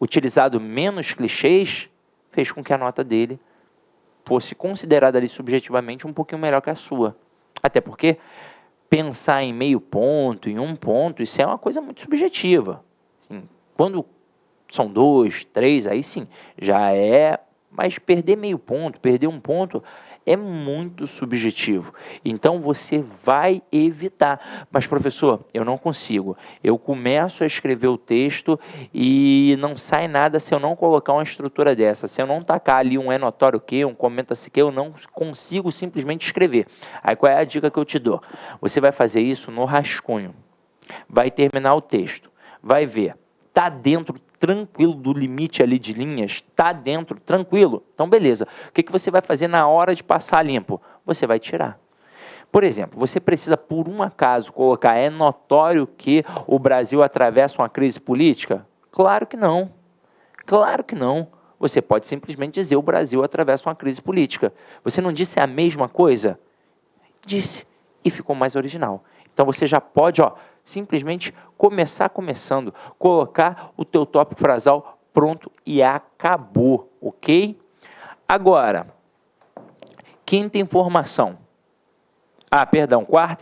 utilizado menos clichês, fez com que a nota dele fosse considerada ali subjetivamente um pouquinho melhor que a sua. Até porque pensar em meio ponto, em um ponto, isso é uma coisa muito subjetiva. Assim, quando são 2, 3, aí sim, já é... Mas perder meio ponto, perder um ponto, é muito subjetivo. Então, você vai evitar. Mas, professor, eu não consigo. Eu começo a escrever o texto e não sai nada se eu não colocar uma estrutura dessa. Se eu não tacar ali um é notório que, um comenta-se que, eu não consigo simplesmente escrever. Aí, qual é a dica que eu te dou? Você vai fazer isso no rascunho. Vai terminar o texto. Vai ver. Está dentro, tranquilo, do limite ali de linhas? Está dentro, tranquilo? Então, beleza. O que você vai fazer na hora de passar limpo? Você vai tirar. Por exemplo, você precisa, por um acaso, colocar é notório que o Brasil atravessa uma crise política? Claro que não. Claro que não. Você pode simplesmente dizer o Brasil atravessa uma crise política. Você não disse a mesma coisa? Disse. E ficou mais original. Então, você já pode, simplesmente começando, colocar o teu tópico frasal pronto e acabou, ok? Agora, quarta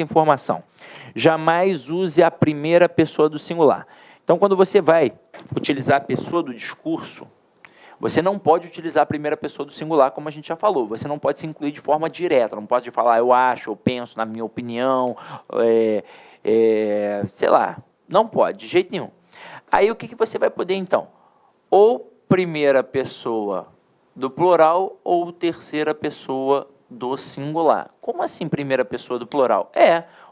informação. Jamais use a primeira pessoa do singular. Então, quando você vai utilizar a pessoa do discurso, você não pode utilizar a primeira pessoa do singular, como a gente já falou. Você não pode se incluir de forma direta. Não pode falar eu acho, eu penso, na minha opinião, sei lá. Não pode, de jeito nenhum. Aí o que você vai poder então? Ou primeira pessoa do plural ou terceira pessoa do singular. Como assim primeira pessoa do plural?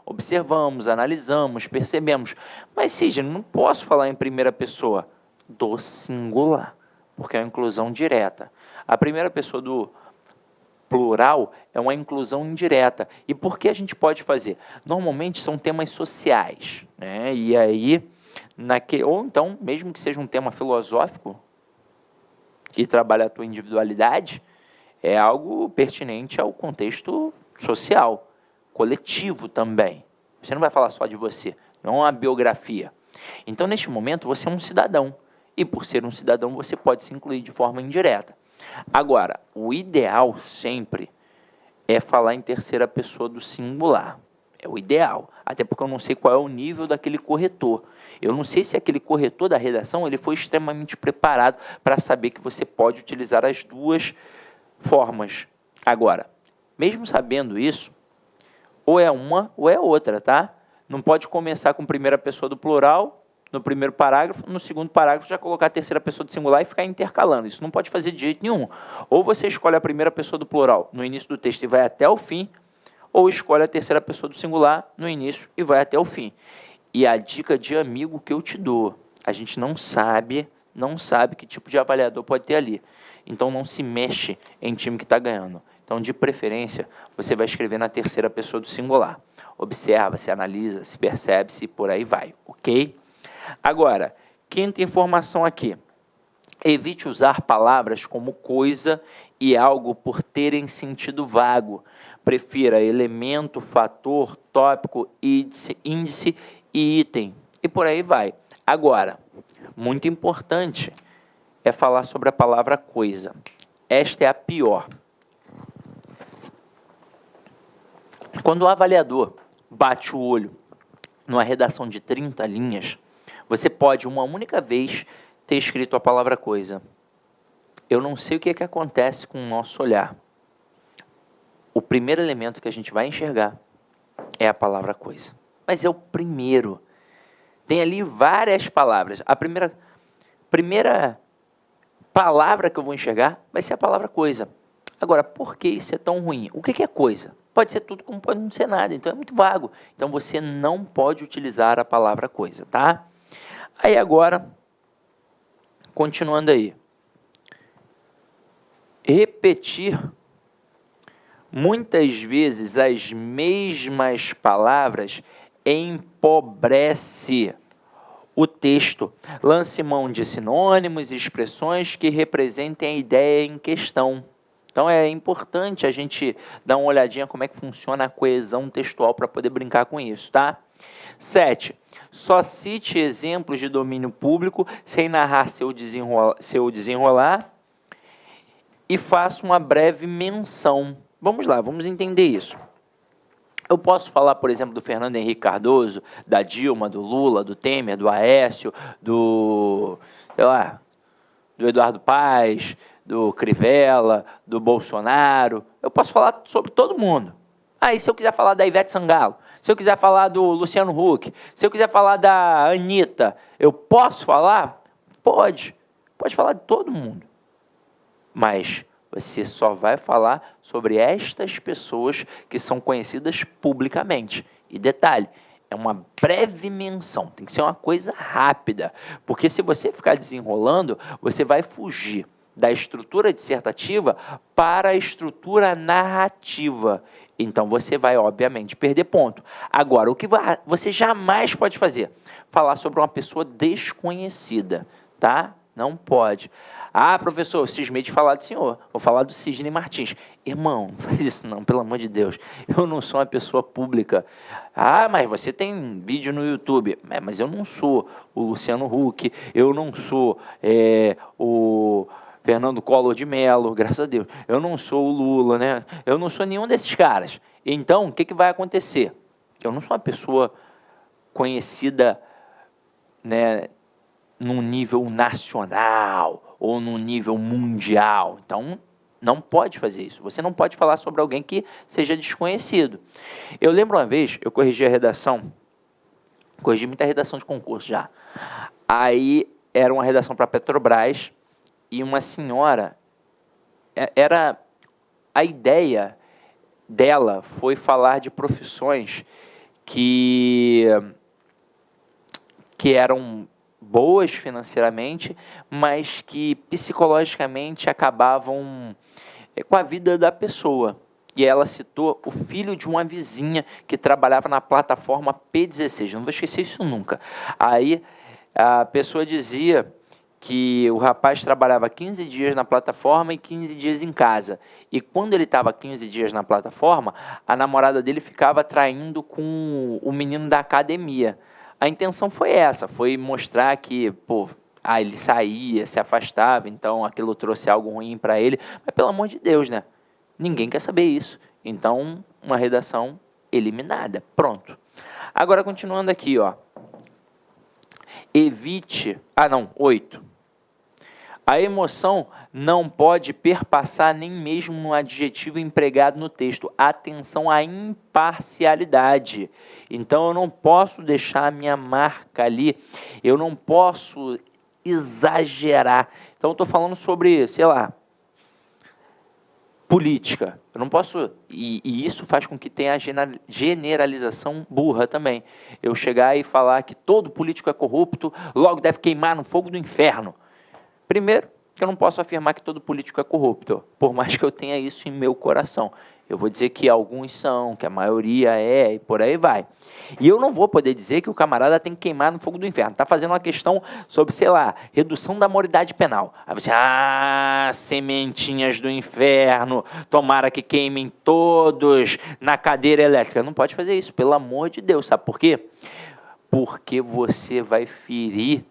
Observamos, analisamos, percebemos. Mas, Sidney, não posso falar em primeira pessoa do singular, porque é uma inclusão direta. A primeira pessoa do plural é uma inclusão indireta. E por que a gente pode fazer? Normalmente são temas sociais, né? E aí, ou então, mesmo que seja um tema filosófico, que trabalha a tua individualidade, é algo pertinente ao contexto social, coletivo também. Você não vai falar só de você, não é uma biografia. Então, neste momento, você é um cidadão. E por ser um cidadão, você pode se incluir de forma indireta. Agora, o ideal sempre é falar em terceira pessoa do singular. É o ideal. Até porque eu não sei qual é o nível daquele corretor. Eu não sei se aquele corretor da redação ele foi extremamente preparado para saber que você pode utilizar as duas formas. Agora, mesmo sabendo isso, ou é uma ou é outra, tá? Não pode começar com primeira pessoa do plural no primeiro parágrafo, no segundo parágrafo já colocar a terceira pessoa do singular e ficar intercalando. Isso não pode fazer de jeito nenhum. Ou você escolhe a primeira pessoa do plural no início do texto e vai até o fim, ou escolhe a terceira pessoa do singular no início e vai até o fim. E a dica de amigo que eu te dou, a gente não sabe que tipo de avaliador pode ter ali. Então, não se mexe em time que está ganhando. Então, de preferência, você vai escrever na terceira pessoa do singular. Observa, se analisa, se percebe, se por aí vai, ok? Agora, quinta informação aqui. Evite usar palavras como coisa e algo por terem sentido vago. Prefira elemento, fator, tópico, índice e item. E por aí vai. Agora, muito importante é falar sobre a palavra coisa. Esta é a pior. Quando o avaliador bate o olho numa redação de 30 linhas, você pode, uma única vez, ter escrito a palavra coisa. Eu não sei o que é que acontece com o nosso olhar. O primeiro elemento que a gente vai enxergar é a palavra coisa. Mas é o primeiro. Tem ali várias palavras. A primeira palavra que eu vou enxergar vai ser a palavra coisa. Agora, por que isso é tão ruim? O que é coisa? Pode ser tudo como pode não ser nada, então é muito vago. Então você não pode utilizar a palavra coisa, tá? Aí agora, continuando aí. Repetir muitas vezes as mesmas palavras empobrece o texto. Lance mão de sinônimos e expressões que representem a ideia em questão. Então é importante a gente dar uma olhadinha como é que funciona a coesão textual para poder brincar com isso, tá? 7. Só cite exemplos de domínio público sem narrar seu desenrolar e faça uma breve menção. Vamos lá, vamos entender isso. Eu posso falar, por exemplo, do Fernando Henrique Cardoso, da Dilma, do Lula, do Temer, do Aécio, do, sei lá, do Eduardo Paes, do Crivella, do Bolsonaro. Eu posso falar sobre todo mundo. E se eu quiser falar da Ivete Sangalo, se eu quiser falar do Luciano Huck, se eu quiser falar da Anitta, eu posso falar? Pode. Pode falar de todo mundo. Mas você só vai falar sobre estas pessoas que são conhecidas publicamente. E detalhe, é uma breve menção, tem que ser uma coisa rápida, porque se você ficar desenrolando, você vai fugir da estrutura dissertativa para a estrutura narrativa. Então você vai, obviamente, perder ponto. Agora, o que você jamais pode fazer? Falar sobre uma pessoa desconhecida, tá? Não pode. Professor, eu cismei de falar do senhor. Vou falar do Sidney Martins. Irmão, não faz isso não, pelo amor de Deus. Eu não sou uma pessoa pública. Mas você tem vídeo no YouTube. Mas eu não sou o Luciano Huck. Eu não sou o Fernando Collor de Mello, graças a Deus. Eu não sou o Lula, né? Eu não sou nenhum desses caras. Então, o que vai acontecer? Eu não sou uma pessoa conhecida, né, num nível nacional ou num nível mundial. Então, não pode fazer isso. Você não pode falar sobre alguém que seja desconhecido. Eu lembro uma vez, eu corrigi a redação, corrigi muita redação de concurso já. Aí, era uma redação para a Petrobras e uma senhora, a ideia dela foi falar de profissões que eram boas financeiramente, mas que psicologicamente acabavam com a vida da pessoa. E ela citou o filho de uma vizinha que trabalhava na plataforma P16, não vou esquecer isso nunca. Aí a pessoa dizia que o rapaz trabalhava 15 dias na plataforma e 15 dias em casa. E quando ele estava 15 dias na plataforma, a namorada dele ficava traindo com o menino da academia. A intenção foi essa, foi mostrar que, ele saía, se afastava, então aquilo trouxe algo ruim para ele. Mas, pelo amor de Deus, né? Ninguém quer saber isso. Então, uma redação eliminada. Pronto. Agora, continuando aqui, ó. Evite... 8. A emoção não pode perpassar nem mesmo no adjetivo empregado no texto. Atenção à imparcialidade. Então, eu não posso deixar a minha marca ali, eu não posso exagerar. Então, eu estou falando sobre, sei lá, política. Eu não posso... E isso faz com que tenha a generalização burra também. Eu chegar e falar que todo político é corrupto, logo deve queimar no fogo do inferno. Primeiro, que eu não posso afirmar que todo político é corrupto, por mais que eu tenha isso em meu coração. Eu vou dizer que alguns são, que a maioria é, e por aí vai. E eu não vou poder dizer que o camarada tem que queimar no fogo do inferno. Está fazendo uma questão sobre, sei lá, redução da maioridade penal. Aí você, sementinhas do inferno, tomara que queimem todos na cadeira elétrica. Não pode fazer isso, pelo amor de Deus. Sabe por quê? Porque você vai ferir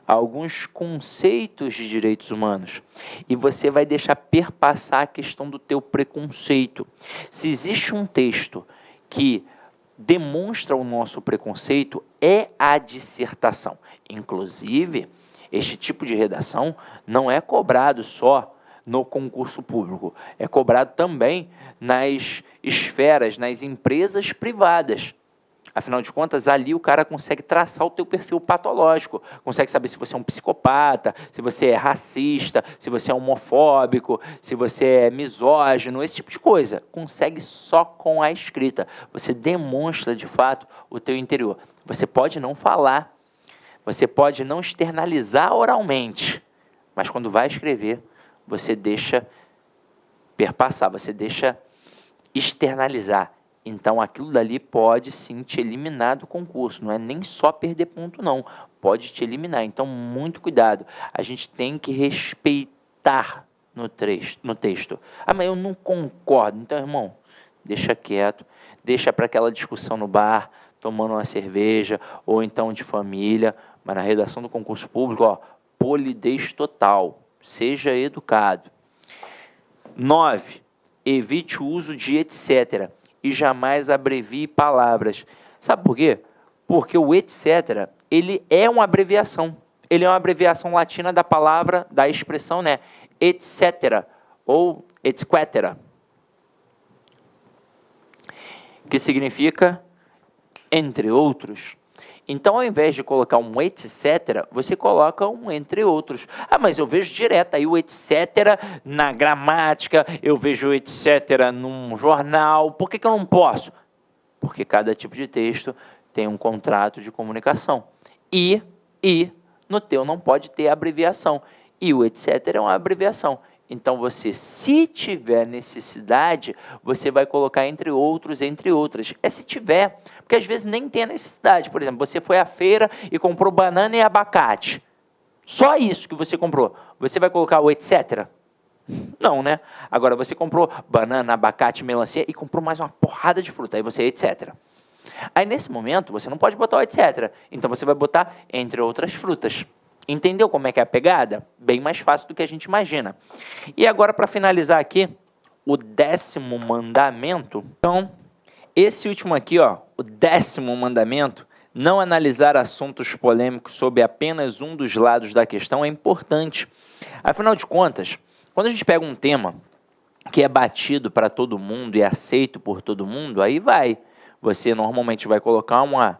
alguns conceitos de direitos humanos e você vai deixar perpassar a questão do teu preconceito. Se existe um texto que demonstra o nosso preconceito, é a dissertação. Inclusive, este tipo de redação não é cobrado só no concurso público, é cobrado também nas esferas, nas empresas privadas. Afinal de contas, ali o cara consegue traçar o teu perfil patológico, consegue saber se você é um psicopata, se você é racista, se você é homofóbico, se você é misógino, esse tipo de coisa. Consegue só com a escrita. Você demonstra, de fato, o teu interior. Você pode não falar, você pode não externalizar oralmente, mas quando vai escrever, você deixa perpassar, você deixa externalizar. Então, aquilo dali pode sim te eliminar do concurso, não é nem só perder ponto não, pode te eliminar. Então, muito cuidado, a gente tem que respeitar no texto. Mas eu não concordo, então, irmão, deixa quieto, deixa para aquela discussão no bar, tomando uma cerveja, ou então de família, mas na redação do concurso público, polidez total, seja educado. 9. Evite o uso de etc. e jamais abrevie palavras. Sabe por quê? Porque o etc., ele é uma abreviação. Ele é uma abreviação latina da palavra, da expressão, né? Etc. ou etc. Que significa entre outros. Então, ao invés de colocar um etc., você coloca um entre outros. Ah, mas eu vejo direto aí o etc. na gramática, eu vejo o etc. num jornal. Por que eu não posso? Porque cada tipo de texto tem um contrato de comunicação. E no teu não pode ter abreviação. E o etc. é uma abreviação. Então, você, se tiver necessidade, você vai colocar entre outros, entre outras. É se tiver, porque às vezes nem tem a necessidade. Por exemplo, você foi à feira e comprou banana e abacate. Só isso que você comprou. Você vai colocar o etc.? Não, né? Agora, você comprou banana, abacate, melancia e comprou mais uma porrada de fruta. Aí você, etc. Aí, nesse momento, você não pode botar o etc. Então, você vai botar entre outras frutas. Entendeu como é que é a pegada? Bem mais fácil do que a gente imagina. E agora, para finalizar aqui, o 10º mandamento. Então, esse último aqui, ó, o 10º mandamento, não analisar assuntos polêmicos sob apenas um dos lados da questão é importante. Afinal de contas, quando a gente pega um tema que é batido para todo mundo e aceito por todo mundo, aí vai. Você normalmente vai colocar uma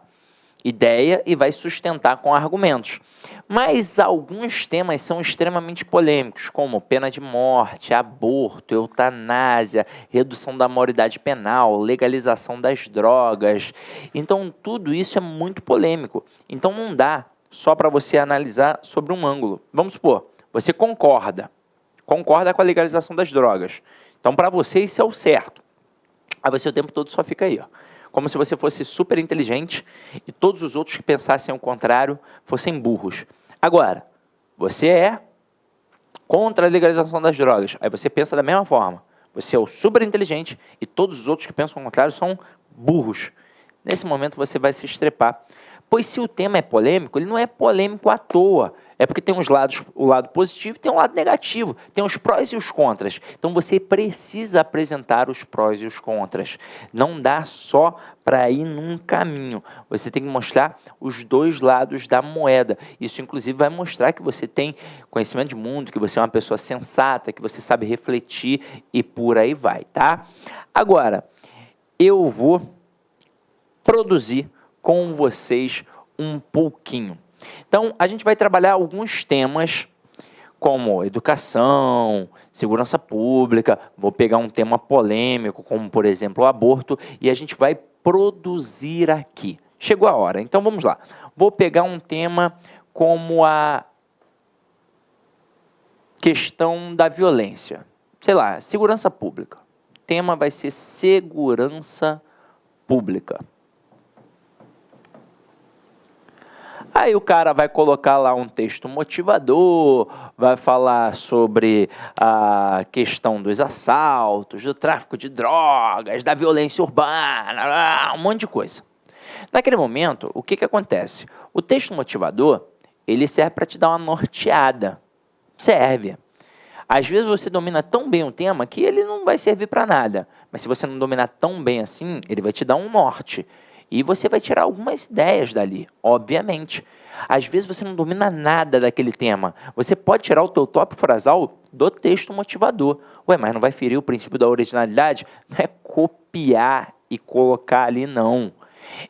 ideia e vai sustentar com argumentos. Mas alguns temas são extremamente polêmicos, como pena de morte, aborto, eutanásia, redução da maioridade penal, legalização das drogas. Então, tudo isso é muito polêmico. Então, não dá só para você analisar sobre um ângulo. Vamos supor, você concorda com a legalização das drogas. Então, para você, isso é o certo. Aí você o tempo todo só fica aí, ó, como se você fosse super inteligente e todos os outros que pensassem o contrário fossem burros. Agora, você é contra a legalização das drogas. Aí você pensa da mesma forma. Você é o super inteligente e todos os outros que pensam o contrário são burros. Nesse momento você vai se estrepar. Pois se o tema é polêmico, ele não é polêmico à toa. É porque tem o lado positivo e tem um lado negativo. Tem os prós e os contras. Então você precisa apresentar os prós e os contras. Não dá só para ir num caminho. Você tem que mostrar os dois lados da moeda. Isso, inclusive, vai mostrar que você tem conhecimento de mundo, que você é uma pessoa sensata, que você sabe refletir e por aí vai, tá? Agora, eu vou produzir com vocês um pouquinho. Então, a gente vai trabalhar alguns temas como educação, segurança pública, vou pegar um tema polêmico, como, por exemplo, o aborto, e a gente vai produzir aqui. Chegou a hora, então vamos lá. Vou pegar um tema como a questão da violência. Sei lá, segurança pública. O tema vai ser segurança pública. Aí o cara vai colocar lá um texto motivador, vai falar sobre a questão dos assaltos, do tráfico de drogas, da violência urbana, um monte de coisa. Naquele momento, o que acontece? O texto motivador, ele serve para te dar uma norteada. Serve. Às vezes você domina tão bem o tema que ele não vai servir para nada. Mas se você não dominar tão bem assim, ele vai te dar um norte. E você vai tirar algumas ideias dali, obviamente. Às vezes você não domina nada daquele tema. Você pode tirar o teu tópico frasal do texto motivador. Ué, mas não vai ferir o princípio da originalidade? Não é copiar e colocar ali, não.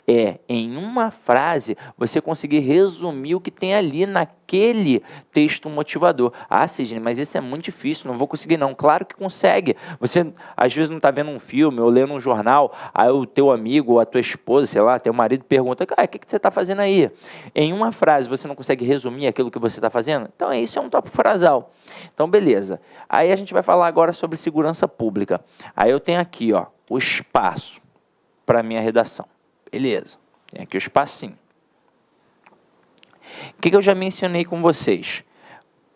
É, em uma frase, você conseguir resumir o que tem ali naquele texto motivador. Ah, Sidney, mas isso é muito difícil, não vou conseguir não. Claro que consegue. Você, às vezes, não está vendo um filme ou lendo um jornal, aí o teu amigo ou a tua esposa, sei lá, teu marido pergunta, cara, o que você está fazendo aí? Em uma frase, você não consegue resumir aquilo que você está fazendo? Então, isso é um tópico frasal. Então, beleza. Aí a gente vai falar agora sobre segurança pública. Aí eu tenho aqui, ó, o espaço para a minha redação. Beleza, tem aqui o espacinho. O que eu já mencionei com vocês?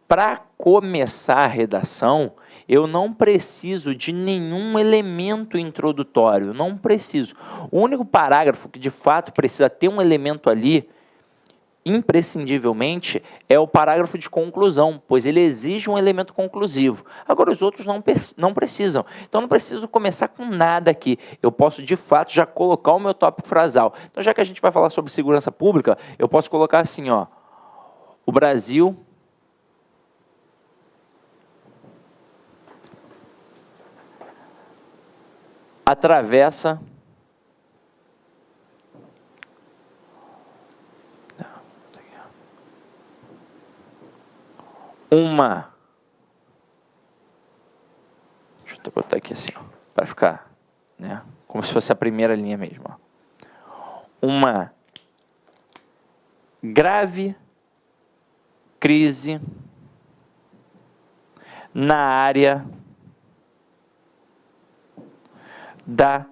Para começar a redação, eu não preciso de nenhum elemento introdutório, não preciso. O único parágrafo que de fato precisa ter um elemento ali imprescindivelmente, é o parágrafo de conclusão, pois ele exige um elemento conclusivo. Agora, os outros não precisam. Então, não preciso começar com nada aqui. Eu posso, de fato, já colocar o meu tópico frasal. Então, já que a gente vai falar sobre segurança pública, eu posso colocar assim, ó, o Brasil atravessa uma... Deixa eu botar aqui assim, para ficar, né, como se fosse a primeira linha mesmo. Ó. Uma grave crise na área da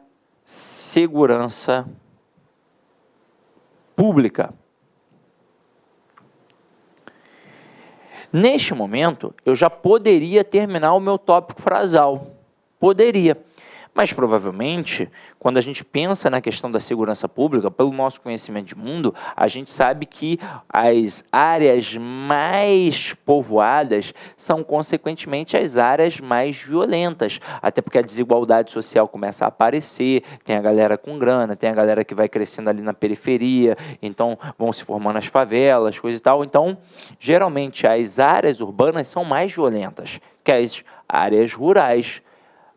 segurança pública. Neste momento, eu já poderia terminar o meu tópico frasal. Poderia. Mas, provavelmente, quando a gente pensa na questão da segurança pública, pelo nosso conhecimento de mundo, a gente sabe que as áreas mais povoadas são, consequentemente, as áreas mais violentas. Até porque a desigualdade social começa a aparecer, tem a galera com grana, tem a galera que vai crescendo ali na periferia, então vão se formando as favelas, coisa e tal. Então, geralmente, as áreas urbanas são mais violentas que as áreas rurais.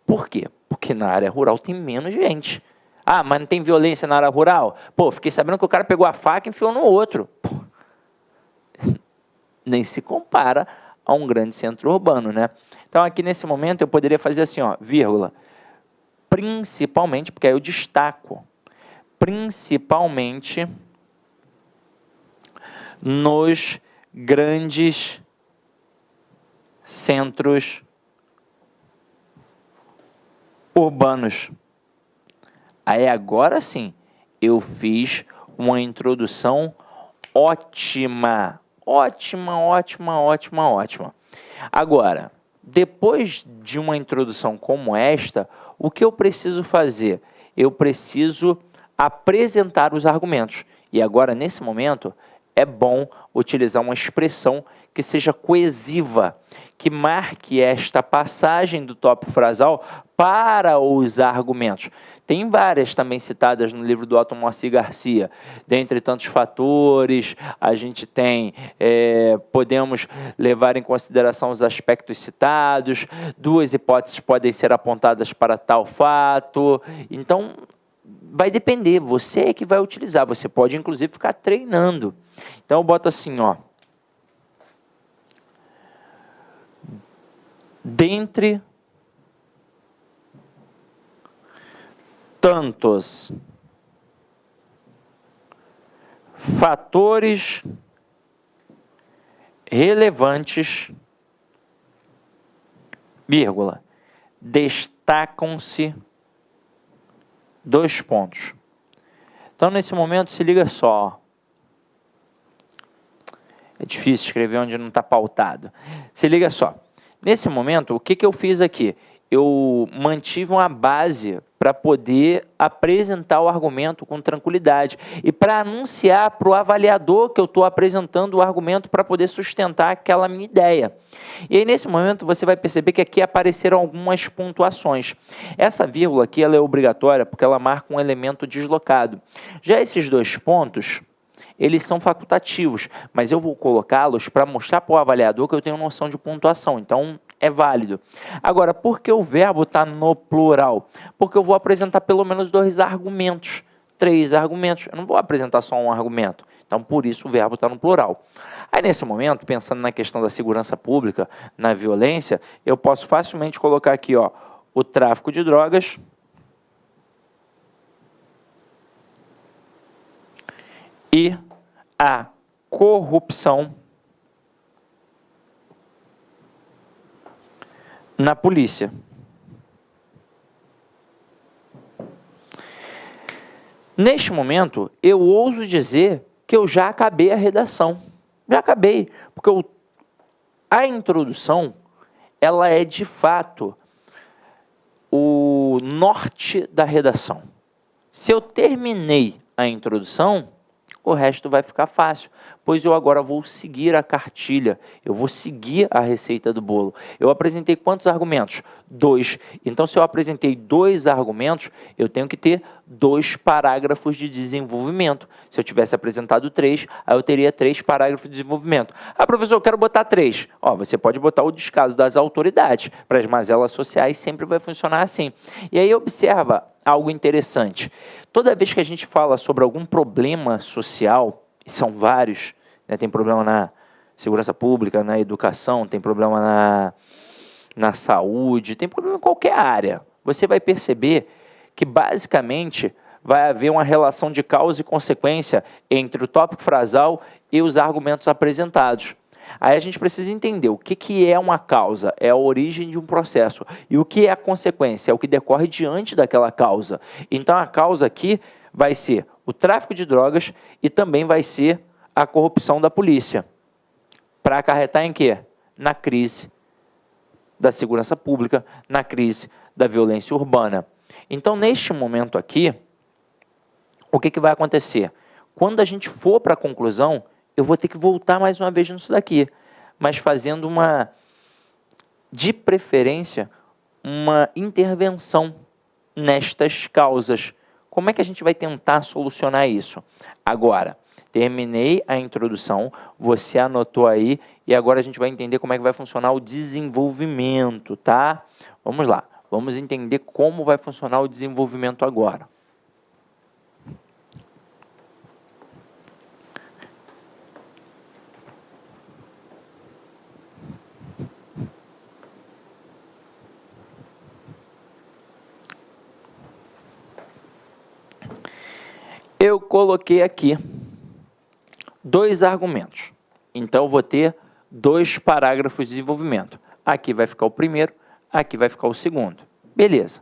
Por quê? Porque na área rural tem menos gente. Ah, mas não tem violência na área rural? Pô, fiquei sabendo que o cara pegou a faca e enfiou no outro. Pô, nem se compara a um grande centro urbano, né? Então, aqui nesse momento, eu poderia fazer assim, ó, vírgula, principalmente, porque aí eu destaco, principalmente nos grandes centros urbanos. Aí agora sim, eu fiz uma introdução ótima. Ótima, ótima, ótima, ótima. Agora, depois de uma introdução como esta, o que eu preciso fazer? Eu preciso apresentar os argumentos. E agora, nesse momento, é bom utilizar uma expressão que seja coesiva, que marque esta passagem do tópico frasal para os argumentos. Tem várias também citadas no livro do Otto Moacir Garcia. Dentre tantos fatores, a gente tem, podemos levar em consideração os aspectos citados, duas hipóteses podem ser apontadas para tal fato. Então, vai depender, você é que vai utilizar, você pode inclusive ficar treinando. Então, eu boto assim, ó. Dentre tantos fatores relevantes, vírgula, destacam-se dois pontos. Então, nesse momento, se liga só. É difícil escrever onde não está pautado. Se liga só. Nesse momento, o que eu fiz aqui? Eu mantive uma base para poder apresentar o argumento com tranquilidade e para anunciar para o avaliador que eu estou apresentando o argumento para poder sustentar aquela minha ideia. E aí, nesse momento, você vai perceber que aqui apareceram algumas pontuações. Essa vírgula aqui ela é obrigatória porque ela marca um elemento deslocado. Já esses dois pontos, eles são facultativos, mas eu vou colocá-los para mostrar para o avaliador que eu tenho noção de pontuação, então é válido. Agora, por que o verbo está no plural? Porque eu vou apresentar pelo menos 2 argumentos, 3 argumentos, eu não vou apresentar só um argumento, então por isso o verbo está no plural. Aí nesse momento, pensando na questão da segurança pública, na violência, eu posso facilmente colocar aqui, ó, o tráfico de drogas, e a corrupção na polícia. Neste momento, eu ouso dizer que eu já acabei a redação. Já acabei, porque a introdução, ela é de fato o norte da redação. Se eu terminei a introdução, o resto vai ficar fácil, pois eu agora vou seguir a cartilha, eu vou seguir a receita do bolo. Eu apresentei quantos argumentos? 2. Então, se eu apresentei 2 argumentos, eu tenho que ter 2 parágrafos de desenvolvimento. Se eu tivesse apresentado 3, aí eu teria 3 parágrafos de desenvolvimento. Ah, professor, eu quero botar 3. Você pode botar o descaso das autoridades. Para as mazelas sociais sempre vai funcionar assim. E aí observa algo interessante. Toda vez que a gente fala sobre algum problema social, e são vários, né, tem problema na segurança pública, na educação, tem problema na saúde, tem problema em qualquer área. Você vai perceber que, basicamente, vai haver uma relação de causa e consequência entre o tópico frasal e os argumentos apresentados. Aí a gente precisa entender o que é uma causa, é a origem de um processo, e o que é a consequência, é o que decorre diante daquela causa. Então a causa aqui vai ser o tráfico de drogas e também vai ser a corrupção da polícia, para acarretar em quê? Na crise da segurança pública, na crise da violência urbana. Então, neste momento aqui, o que vai acontecer? Quando a gente for para a conclusão, eu vou ter que voltar mais uma vez nisso daqui, mas fazendo de preferência, uma intervenção nestas causas. Como é que a gente vai tentar solucionar isso? Agora, terminei a introdução, você anotou aí, e agora a gente vai entender como é que vai funcionar o desenvolvimento, tá? Vamos lá, vamos entender como vai funcionar o desenvolvimento agora. Eu coloquei aqui 2 argumentos. Então, eu vou ter 2 parágrafos de desenvolvimento. Aqui vai ficar o primeiro, aqui vai ficar o segundo. Beleza.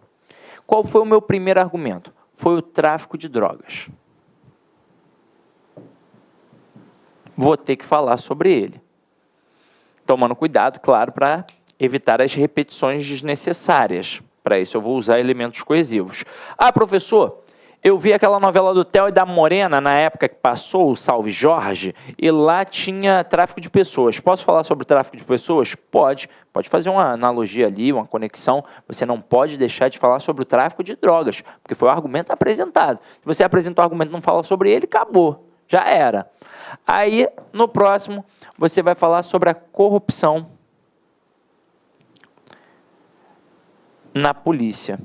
Qual foi o meu primeiro argumento? Foi o tráfico de drogas. Vou ter que falar sobre ele. Tomando cuidado, claro, para evitar as repetições desnecessárias. Para isso, eu vou usar elementos coesivos. Ah, professor, eu vi aquela novela do Theo e da Morena, na época que passou, o Salve Jorge, e lá tinha tráfico de pessoas. Posso falar sobre tráfico de pessoas? Pode. Pode fazer uma analogia ali, uma conexão. Você não pode deixar de falar sobre o tráfico de drogas, porque foi o argumento apresentado. Se você apresentou o argumento e não fala sobre ele, acabou. Já era. Aí, no próximo, você vai falar sobre a corrupção na polícia.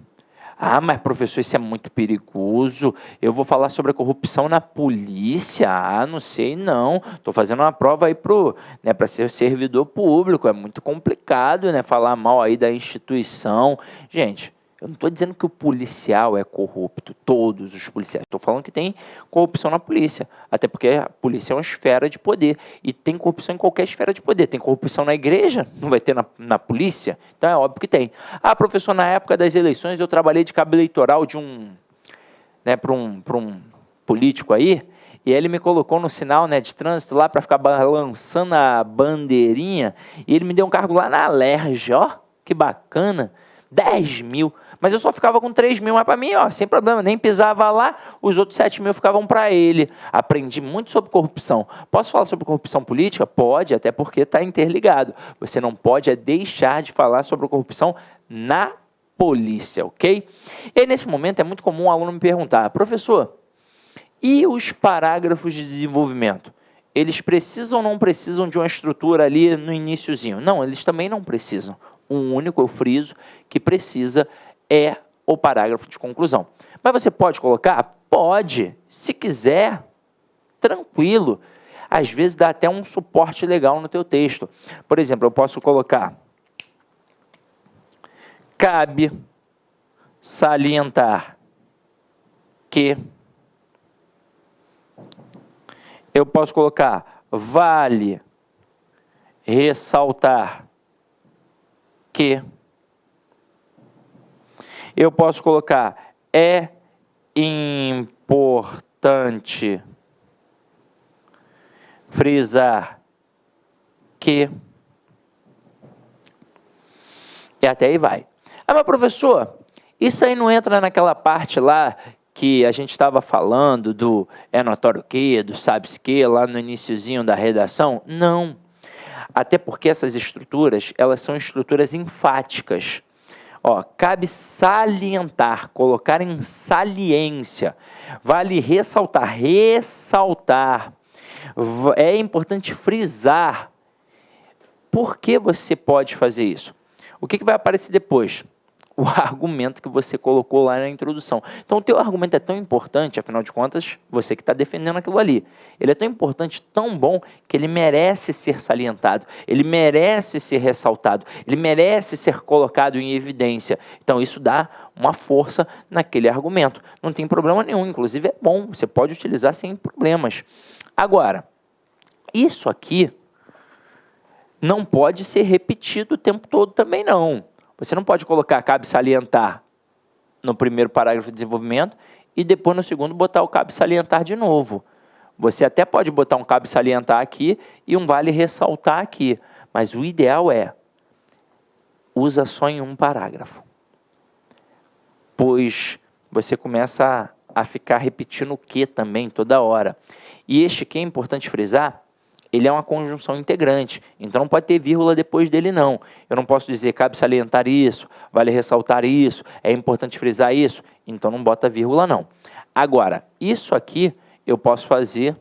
Ah, mas professor, isso é muito perigoso. Eu vou falar sobre a corrupção na polícia? Ah, não sei não. Estou fazendo uma prova aí para ser servidor público. É muito complicado, né? Falar mal aí da instituição. Gente, eu não estou dizendo que o policial é corrupto, todos os policiais. Estou falando que tem corrupção na polícia. Até porque a polícia é uma esfera de poder. E tem corrupção em qualquer esfera de poder. Tem corrupção na igreja, não vai ter na polícia? Então é óbvio que tem. Ah, professor, na época das eleições eu trabalhei de cabo eleitoral para um político aí. E ele me colocou no sinal, né, de trânsito lá para ficar balançando a bandeirinha. E ele me deu um cargo lá na Alerj, ó, que bacana. 10 mil, mas eu só ficava com 3 mil, mas para mim, ó, sem problema, nem pisava lá, os outros 7 mil ficavam para ele. Aprendi muito sobre corrupção. Posso falar sobre corrupção política? Pode, até porque está interligado. Você não pode deixar de falar sobre corrupção na polícia, ok? E aí, nesse momento, é muito comum um aluno me perguntar, professor, e os parágrafos de desenvolvimento? Eles precisam ou não precisam de uma estrutura ali no iniciozinho? Não, eles também não precisam. Um único, eu friso, que precisa é o parágrafo de conclusão. Mas você pode colocar? Pode. Se quiser, tranquilo. Às vezes dá até um suporte legal no teu texto. Por exemplo, eu posso colocar: cabe salientar que. Eu posso colocar: vale ressaltar que. Eu posso colocar: é importante frisar que. E até aí vai. Ah, mas professor, isso aí não entra naquela parte lá que a gente estava falando do é notório que, do sabe-se que, lá no iniciozinho da redação? Não. Até porque essas estruturas, elas são estruturas enfáticas. Ó, cabe salientar, colocar em saliência. Vale ressaltar, ressaltar. É importante frisar. Por que você pode fazer isso? O que vai aparecer depois? O argumento que você colocou lá na introdução. Então, o teu argumento é tão importante, afinal de contas, você que está defendendo aquilo ali. Ele é tão importante, tão bom, que ele merece ser salientado, ele merece ser ressaltado, ele merece ser colocado em evidência. Então, isso dá uma força naquele argumento. Não tem problema nenhum, inclusive é bom, você pode utilizar sem problemas. Agora, isso aqui não pode ser repetido o tempo todo também não. Você não pode colocar cabe salientar no primeiro parágrafo de desenvolvimento e depois no segundo botar o cabe salientar de novo. Você até pode botar um cabe salientar aqui e um vale ressaltar aqui, mas o ideal é usa só em um parágrafo, pois você começa a ficar repetindo o que também toda hora. E este que é importante frisar, ele é uma conjunção integrante, então não pode ter vírgula depois dele não. Eu não posso dizer cabe salientar isso, vale ressaltar isso, é importante frisar isso, então não bota vírgula não. Agora, isso aqui eu posso fazer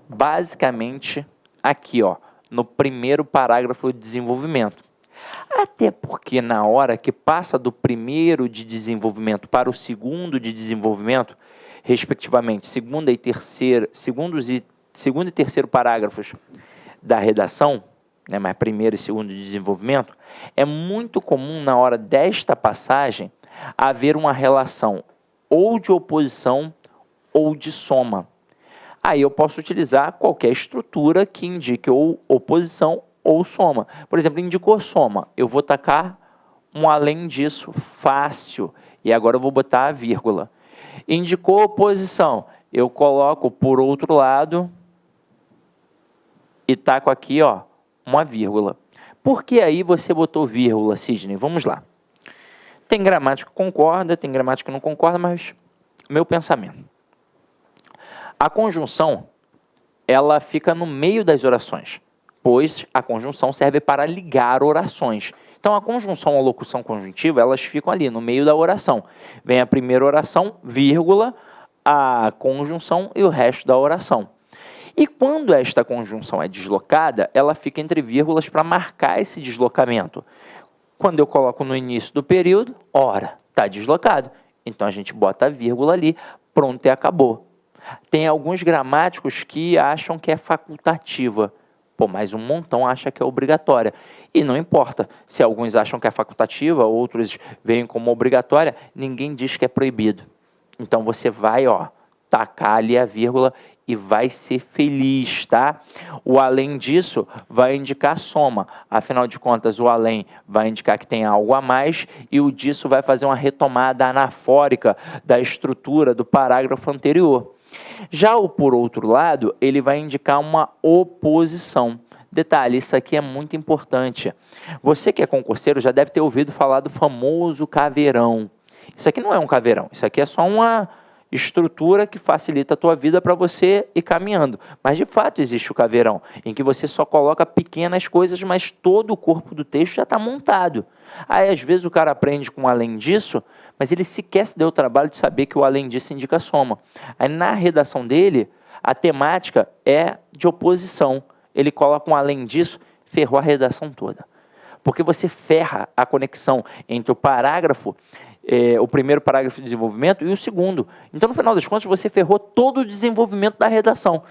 basicamente aqui, ó, no primeiro parágrafo de desenvolvimento. Até porque na hora que passa do primeiro de desenvolvimento para o segundo de desenvolvimento, respectivamente, segundo e terceiro parágrafos da redação, né, mas primeiro e segundo de desenvolvimento, é muito comum na hora desta passagem haver uma relação ou de oposição ou de soma. Aí eu posso utilizar qualquer estrutura que indique ou oposição ou soma. Por exemplo, indicou soma, eu vou tacar um além disso fácil, e agora eu vou botar a vírgula. Indicou oposição, eu coloco por outro lado e taco aqui, ó, uma vírgula. Por que aí você botou vírgula, Sidney? Vamos lá. Tem gramática que concorda, tem gramática que não concorda, mas meu pensamento. A conjunção, ela fica no meio das orações, pois a conjunção serve para ligar orações. Então, a conjunção, a locução conjuntiva, elas ficam ali no meio da oração. Vem a primeira oração, vírgula, a conjunção e o resto da oração. E quando esta conjunção é deslocada, ela fica entre vírgulas para marcar esse deslocamento. Quando eu coloco no início do período, ora, está deslocado. Então, a gente bota a vírgula ali, pronto e acabou. Tem alguns gramáticos que acham que é facultativa. Pô, mas um montão acha que é obrigatória. E não importa. Se alguns acham que é facultativa, outros veem como obrigatória, ninguém diz que é proibido. Então, você vai, ó, tacar ali a vírgula e vai ser feliz, tá? O além disso vai indicar soma. Afinal de contas, o além vai indicar que tem algo a mais e o disso vai fazer uma retomada anafórica da estrutura do parágrafo anterior. Já o por outro lado, ele vai indicar uma oposição. Detalhe, isso aqui é muito importante. Você que é concurseiro já deve ter ouvido falar do famoso caveirão. Isso aqui não é um caveirão, isso aqui é só uma estrutura que facilita a tua vida para você ir caminhando. Mas, de fato, existe o caveirão, em que você só coloca pequenas coisas, mas todo o corpo do texto já está montado. Aí, às vezes, o cara aprende com além disso, mas ele sequer se deu o trabalho de saber que o além disso indica soma. Aí, na redação dele, a temática é de oposição. Ele coloca um além disso, ferrou a redação toda. Porque você ferra a conexão entre o parágrafo, o primeiro parágrafo de desenvolvimento e o segundo. Então, no final das contas, você ferrou todo o desenvolvimento da redação.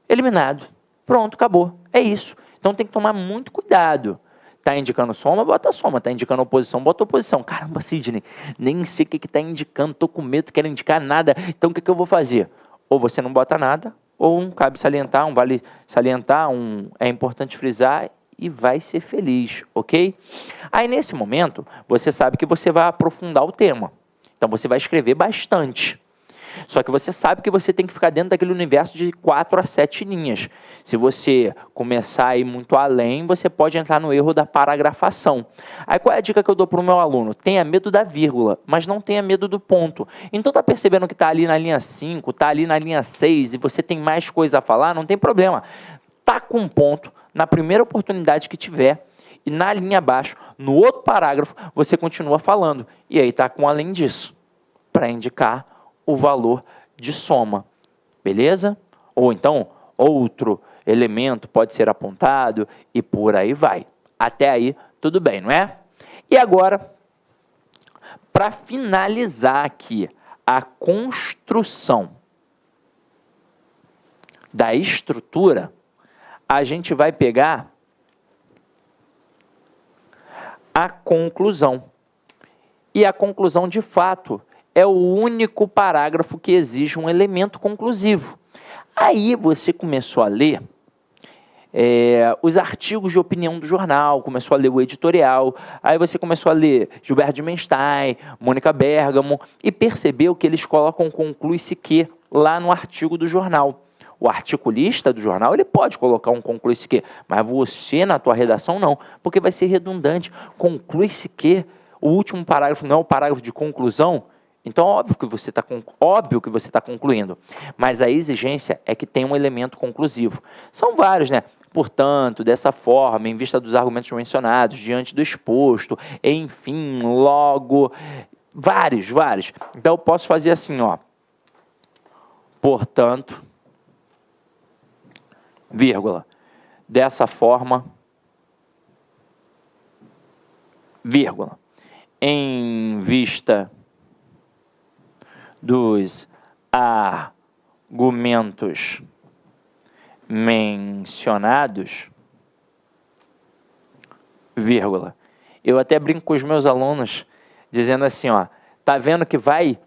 Eliminado. Pronto, acabou. É isso. Então, tem que tomar muito cuidado. Está indicando soma, bota soma. Está indicando oposição, bota oposição. Caramba, Sidney, nem sei o que está indicando, estou com medo, quero indicar nada. Então, o que eu vou fazer? Ou você não bota nada, ou um cabe salientar, um vale salientar, é importante frisar, e vai ser feliz, ok? Aí, nesse momento, você sabe que você vai aprofundar o tema. Então, você vai escrever bastante. Só que você sabe que você tem que ficar dentro daquele universo de 4 a 7 linhas. Se você começar a ir muito além, você pode entrar no erro da paragrafação. Aí qual é a dica que eu dou para o meu aluno? Tenha medo da vírgula, mas não tenha medo do ponto. Então tá percebendo que está ali na linha 5, está ali na linha 6 e você tem mais coisa a falar? Não tem problema. Tá com um ponto na primeira oportunidade que tiver e na linha abaixo, no outro parágrafo, você continua falando. E aí tá com além disso, para indicar o valor de soma, beleza? Ou então, outro elemento pode ser apontado e por aí vai. Até aí, tudo bem, não é? E agora, para finalizar aqui a construção da estrutura, a gente vai pegar a conclusão. E a conclusão, de fato, é o único parágrafo que exige um elemento conclusivo. Aí você começou a ler os artigos de opinião do jornal, começou a ler o editorial, aí você começou a ler Gilberto de Menstein, Mônica Bergamo, e percebeu que eles colocam conclui-se que lá no artigo do jornal. O articulista do jornal, ele pode colocar um conclui-se que, mas você na tua redação não, porque vai ser redundante. Conclui-se que o último parágrafo não é o parágrafo de conclusão, então óbvio que você está concluindo, mas a exigência é que tenha um elemento conclusivo. São vários, né? Portanto, dessa forma, em vista dos argumentos mencionados, diante do exposto, enfim, logo, vários. Então eu posso fazer assim, ó. Portanto, vírgula, dessa forma, vírgula, em vista dos argumentos mencionados, vírgula. Eu até brinco com os meus alunos, dizendo assim, ó, tá vendo que vai,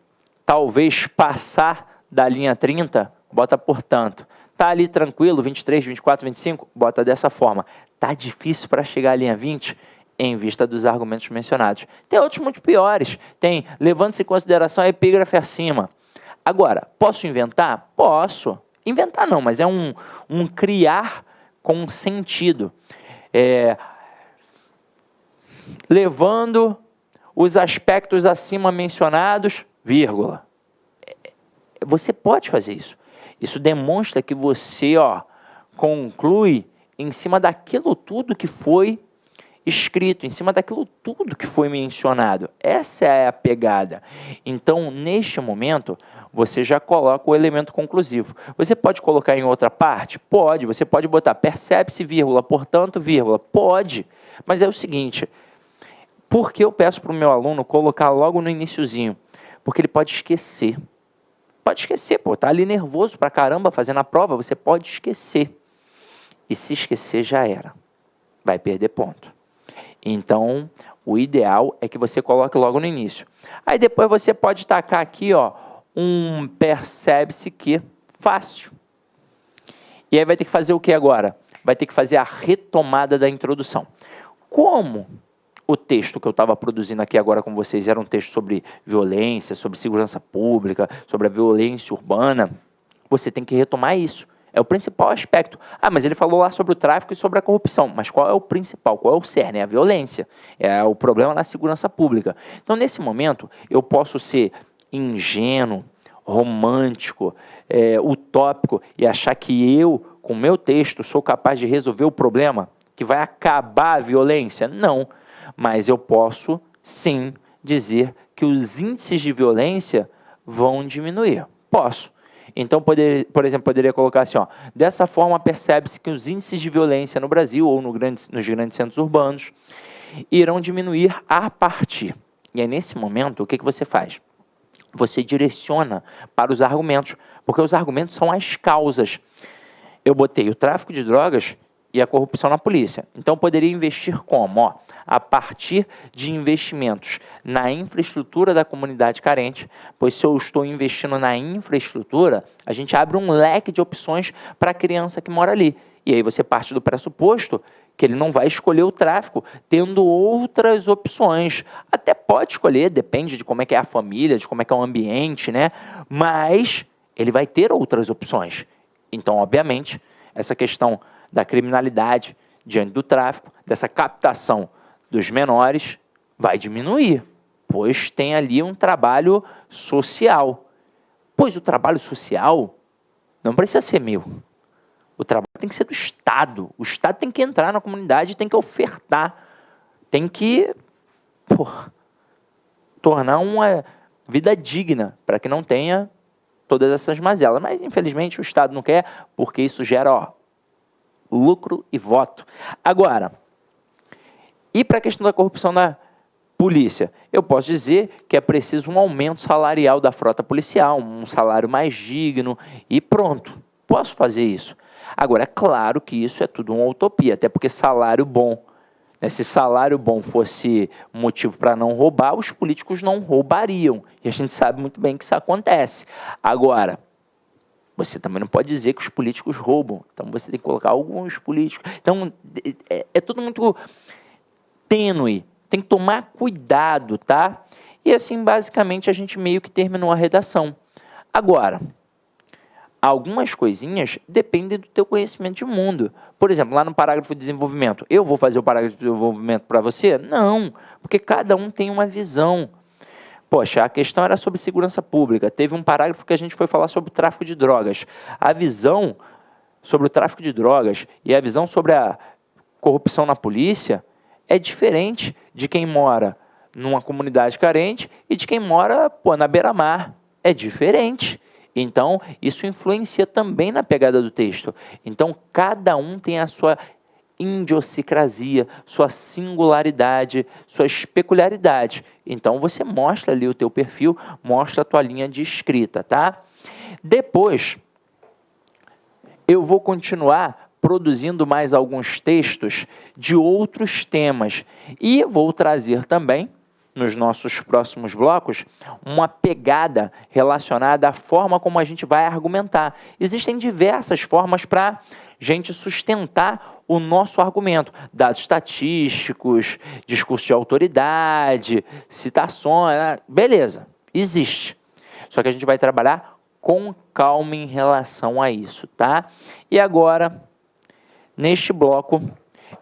talvez, passar da linha 30? Bota portanto. Tá ali tranquilo, 23, 24, 25? Bota dessa forma. Tá difícil para chegar à linha 20? Em vista dos argumentos mencionados. Tem outros muito piores. Tem, levando-se em consideração a epígrafe acima. Agora, posso inventar? Posso. Inventar não, mas é um criar com sentido. Levando os aspectos acima mencionados, vírgula. Você pode fazer isso. Isso demonstra que você conclui em cima daquilo tudo que foi escrito, em cima daquilo tudo que foi mencionado. Essa é a pegada. Então, neste momento, você já coloca o elemento conclusivo. Você pode colocar em outra parte? Pode. Você pode botar percebe-se, vírgula, portanto, vírgula. Pode. Mas é o seguinte, por que eu peço para o meu aluno colocar logo no iniciozinho? Porque ele pode esquecer. Pode esquecer, tá ali nervoso pra caramba fazendo a prova, você pode esquecer. E se esquecer, já era. Vai perder ponto. Então, o ideal é que você coloque logo no início. Aí depois você pode tacar aqui, um percebe-se que fácil. E aí vai ter que fazer o que agora? Vai ter que fazer a retomada da introdução. Como o texto que eu estava produzindo aqui agora com vocês era um texto sobre violência, sobre segurança pública, sobre a violência urbana, você tem que retomar isso. É o principal aspecto. Mas ele falou lá sobre o tráfico e sobre a corrupção. Mas qual é o principal? Qual é o cerne? É a violência. É o problema na segurança pública. Então, nesse momento, eu posso ser ingênuo, romântico, utópico e achar que eu, com o meu texto, sou capaz de resolver o problema que vai acabar a violência? Não. Mas eu posso, sim, dizer que os índices de violência vão diminuir. Posso. Então, por exemplo, poderia colocar assim, dessa forma percebe-se que os índices de violência no Brasil ou nos grandes centros urbanos irão diminuir a partir. E aí, nesse momento, o que você faz? Você direciona para os argumentos, porque os argumentos são as causas. Eu botei o tráfico de drogas e a corrupção na polícia. Então, poderia investir como? A partir de investimentos na infraestrutura da comunidade carente, pois se eu estou investindo na infraestrutura, a gente abre um leque de opções para a criança que mora ali. E aí você parte do pressuposto que ele não vai escolher o tráfico tendo outras opções. Até pode escolher, depende de como é que é a família, de como é que é o ambiente, né? Mas ele vai ter outras opções. Então, obviamente, essa questão da criminalidade diante do tráfico, dessa captação dos menores, vai diminuir, pois tem ali um trabalho social. Pois o trabalho social não precisa ser meu. O trabalho tem que ser do Estado. O Estado tem que entrar na comunidade, tem que ofertar, tem que tornar uma vida digna para que não tenha todas essas mazelas. Mas, infelizmente, o Estado não quer, porque isso gera lucro e voto. Agora, e para a questão da corrupção da polícia? Eu posso dizer que é preciso um aumento salarial da frota policial, um salário mais digno e pronto. Posso fazer isso. Agora, é claro que isso é tudo uma utopia, até porque salário bom, né, se salário bom fosse motivo para não roubar, os políticos não roubariam. E a gente sabe muito bem que isso acontece. Agora, você também não pode dizer que os políticos roubam. Então, você tem que colocar alguns políticos. Então, é tudo muito tênue. Tem que tomar cuidado, tá? E assim, basicamente, a gente meio que terminou a redação. Agora, algumas coisinhas dependem do teu conhecimento de mundo. Por exemplo, lá no parágrafo de desenvolvimento, eu vou fazer o parágrafo de desenvolvimento para você? Não, porque cada um tem uma visão. Poxa, a questão era sobre segurança pública. Teve um parágrafo que a gente foi falar sobre o tráfico de drogas. A visão sobre o tráfico de drogas e a visão sobre a corrupção na polícia é diferente de quem mora numa comunidade carente e de quem mora na beira-mar. É diferente. Então, isso influencia também na pegada do texto. Então, cada um tem a sua idiosincrasia, sua singularidade, suas peculiaridades. Então, você mostra ali o teu perfil, mostra a tua linha de escrita, tá? Depois, eu vou continuar produzindo mais alguns textos de outros temas e vou trazer também, nos nossos próximos blocos, uma pegada relacionada à forma como a gente vai argumentar. Existem diversas formas para gente sustentar o nosso argumento. Dados estatísticos, discurso de autoridade, citações, beleza, existe. Só que a gente vai trabalhar com calma em relação a isso, tá? E agora, neste bloco,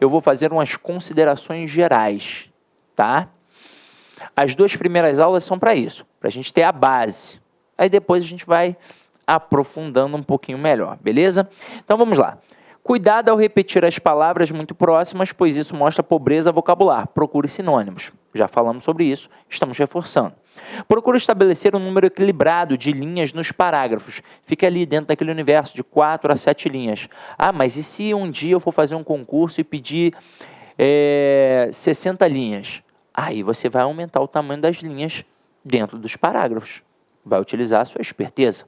eu vou fazer umas considerações gerais, tá? As 2 primeiras aulas são para isso, para a gente ter a base. Aí depois a gente vai aprofundando um pouquinho melhor, beleza? Então vamos lá. Cuidado ao repetir as palavras muito próximas, pois isso mostra pobreza vocabular. Procure sinônimos. Já falamos sobre isso, estamos reforçando. Procure estabelecer um número equilibrado de linhas nos parágrafos. Fique ali dentro daquele universo de 4 a 7 linhas. Ah, mas e se um dia eu for fazer um concurso e pedir 60 linhas? Aí você vai aumentar o tamanho das linhas dentro dos parágrafos. Vai utilizar a sua esperteza.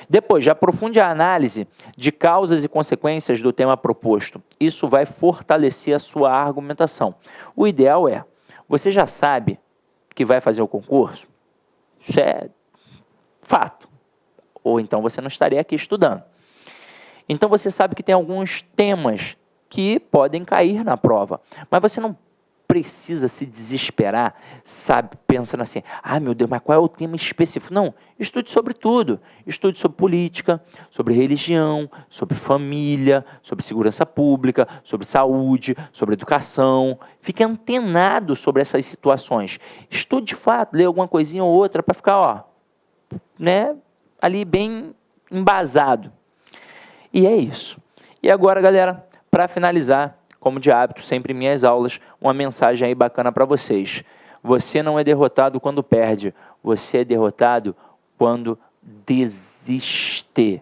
Depois, já aprofunde a análise de causas e consequências do tema proposto. Isso vai fortalecer a sua argumentação. O ideal é, você já sabe que vai fazer o concurso? Isso é fato. Ou então você não estaria aqui estudando. Então você sabe que tem alguns temas que podem cair na prova. Mas você não precisa se desesperar, sabe, pensando assim, meu Deus, mas qual é o tema específico? Não, estude sobre tudo. Estude sobre política, sobre religião, sobre família, sobre segurança pública, sobre saúde, sobre educação. Fique antenado sobre essas situações. Estude de fato, lê alguma coisinha ou outra para ficar, ali bem embasado. E é isso. E agora, galera, para finalizar, como de hábito, sempre em minhas aulas, uma mensagem aí bacana para vocês. Você não é derrotado quando perde, você é derrotado quando desiste.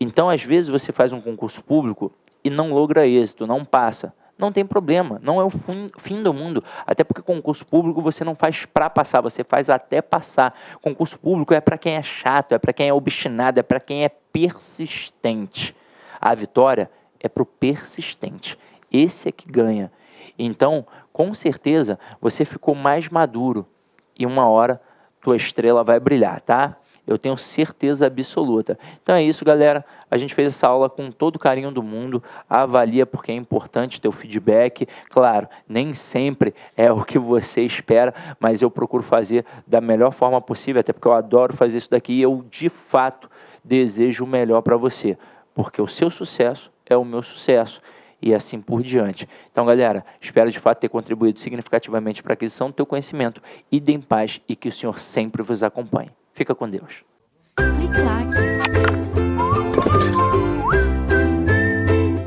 Então, às vezes, você faz um concurso público e não logra êxito, não passa. Não tem problema, não é o fim do mundo. Até porque concurso público você não faz para passar, você faz até passar. Concurso público é para quem é chato, é para quem é obstinado, é para quem é persistente. A vitória é para o persistente. Esse é que ganha. Então, com certeza, você ficou mais maduro e uma hora tua estrela vai brilhar, tá? Eu tenho certeza absoluta. Então é isso, galera. A gente fez essa aula com todo o carinho do mundo. Avalia porque é importante ter o feedback. Claro, nem sempre é o que você espera, mas eu procuro fazer da melhor forma possível, até porque eu adoro fazer isso daqui e eu, de fato, desejo o melhor para você, porque o seu sucesso é o meu sucesso e assim por diante. Então, galera, espero de fato ter contribuído significativamente para a aquisição do teu conhecimento. Ide em paz e que o Senhor sempre vos acompanhe. Fica com Deus. Clique lá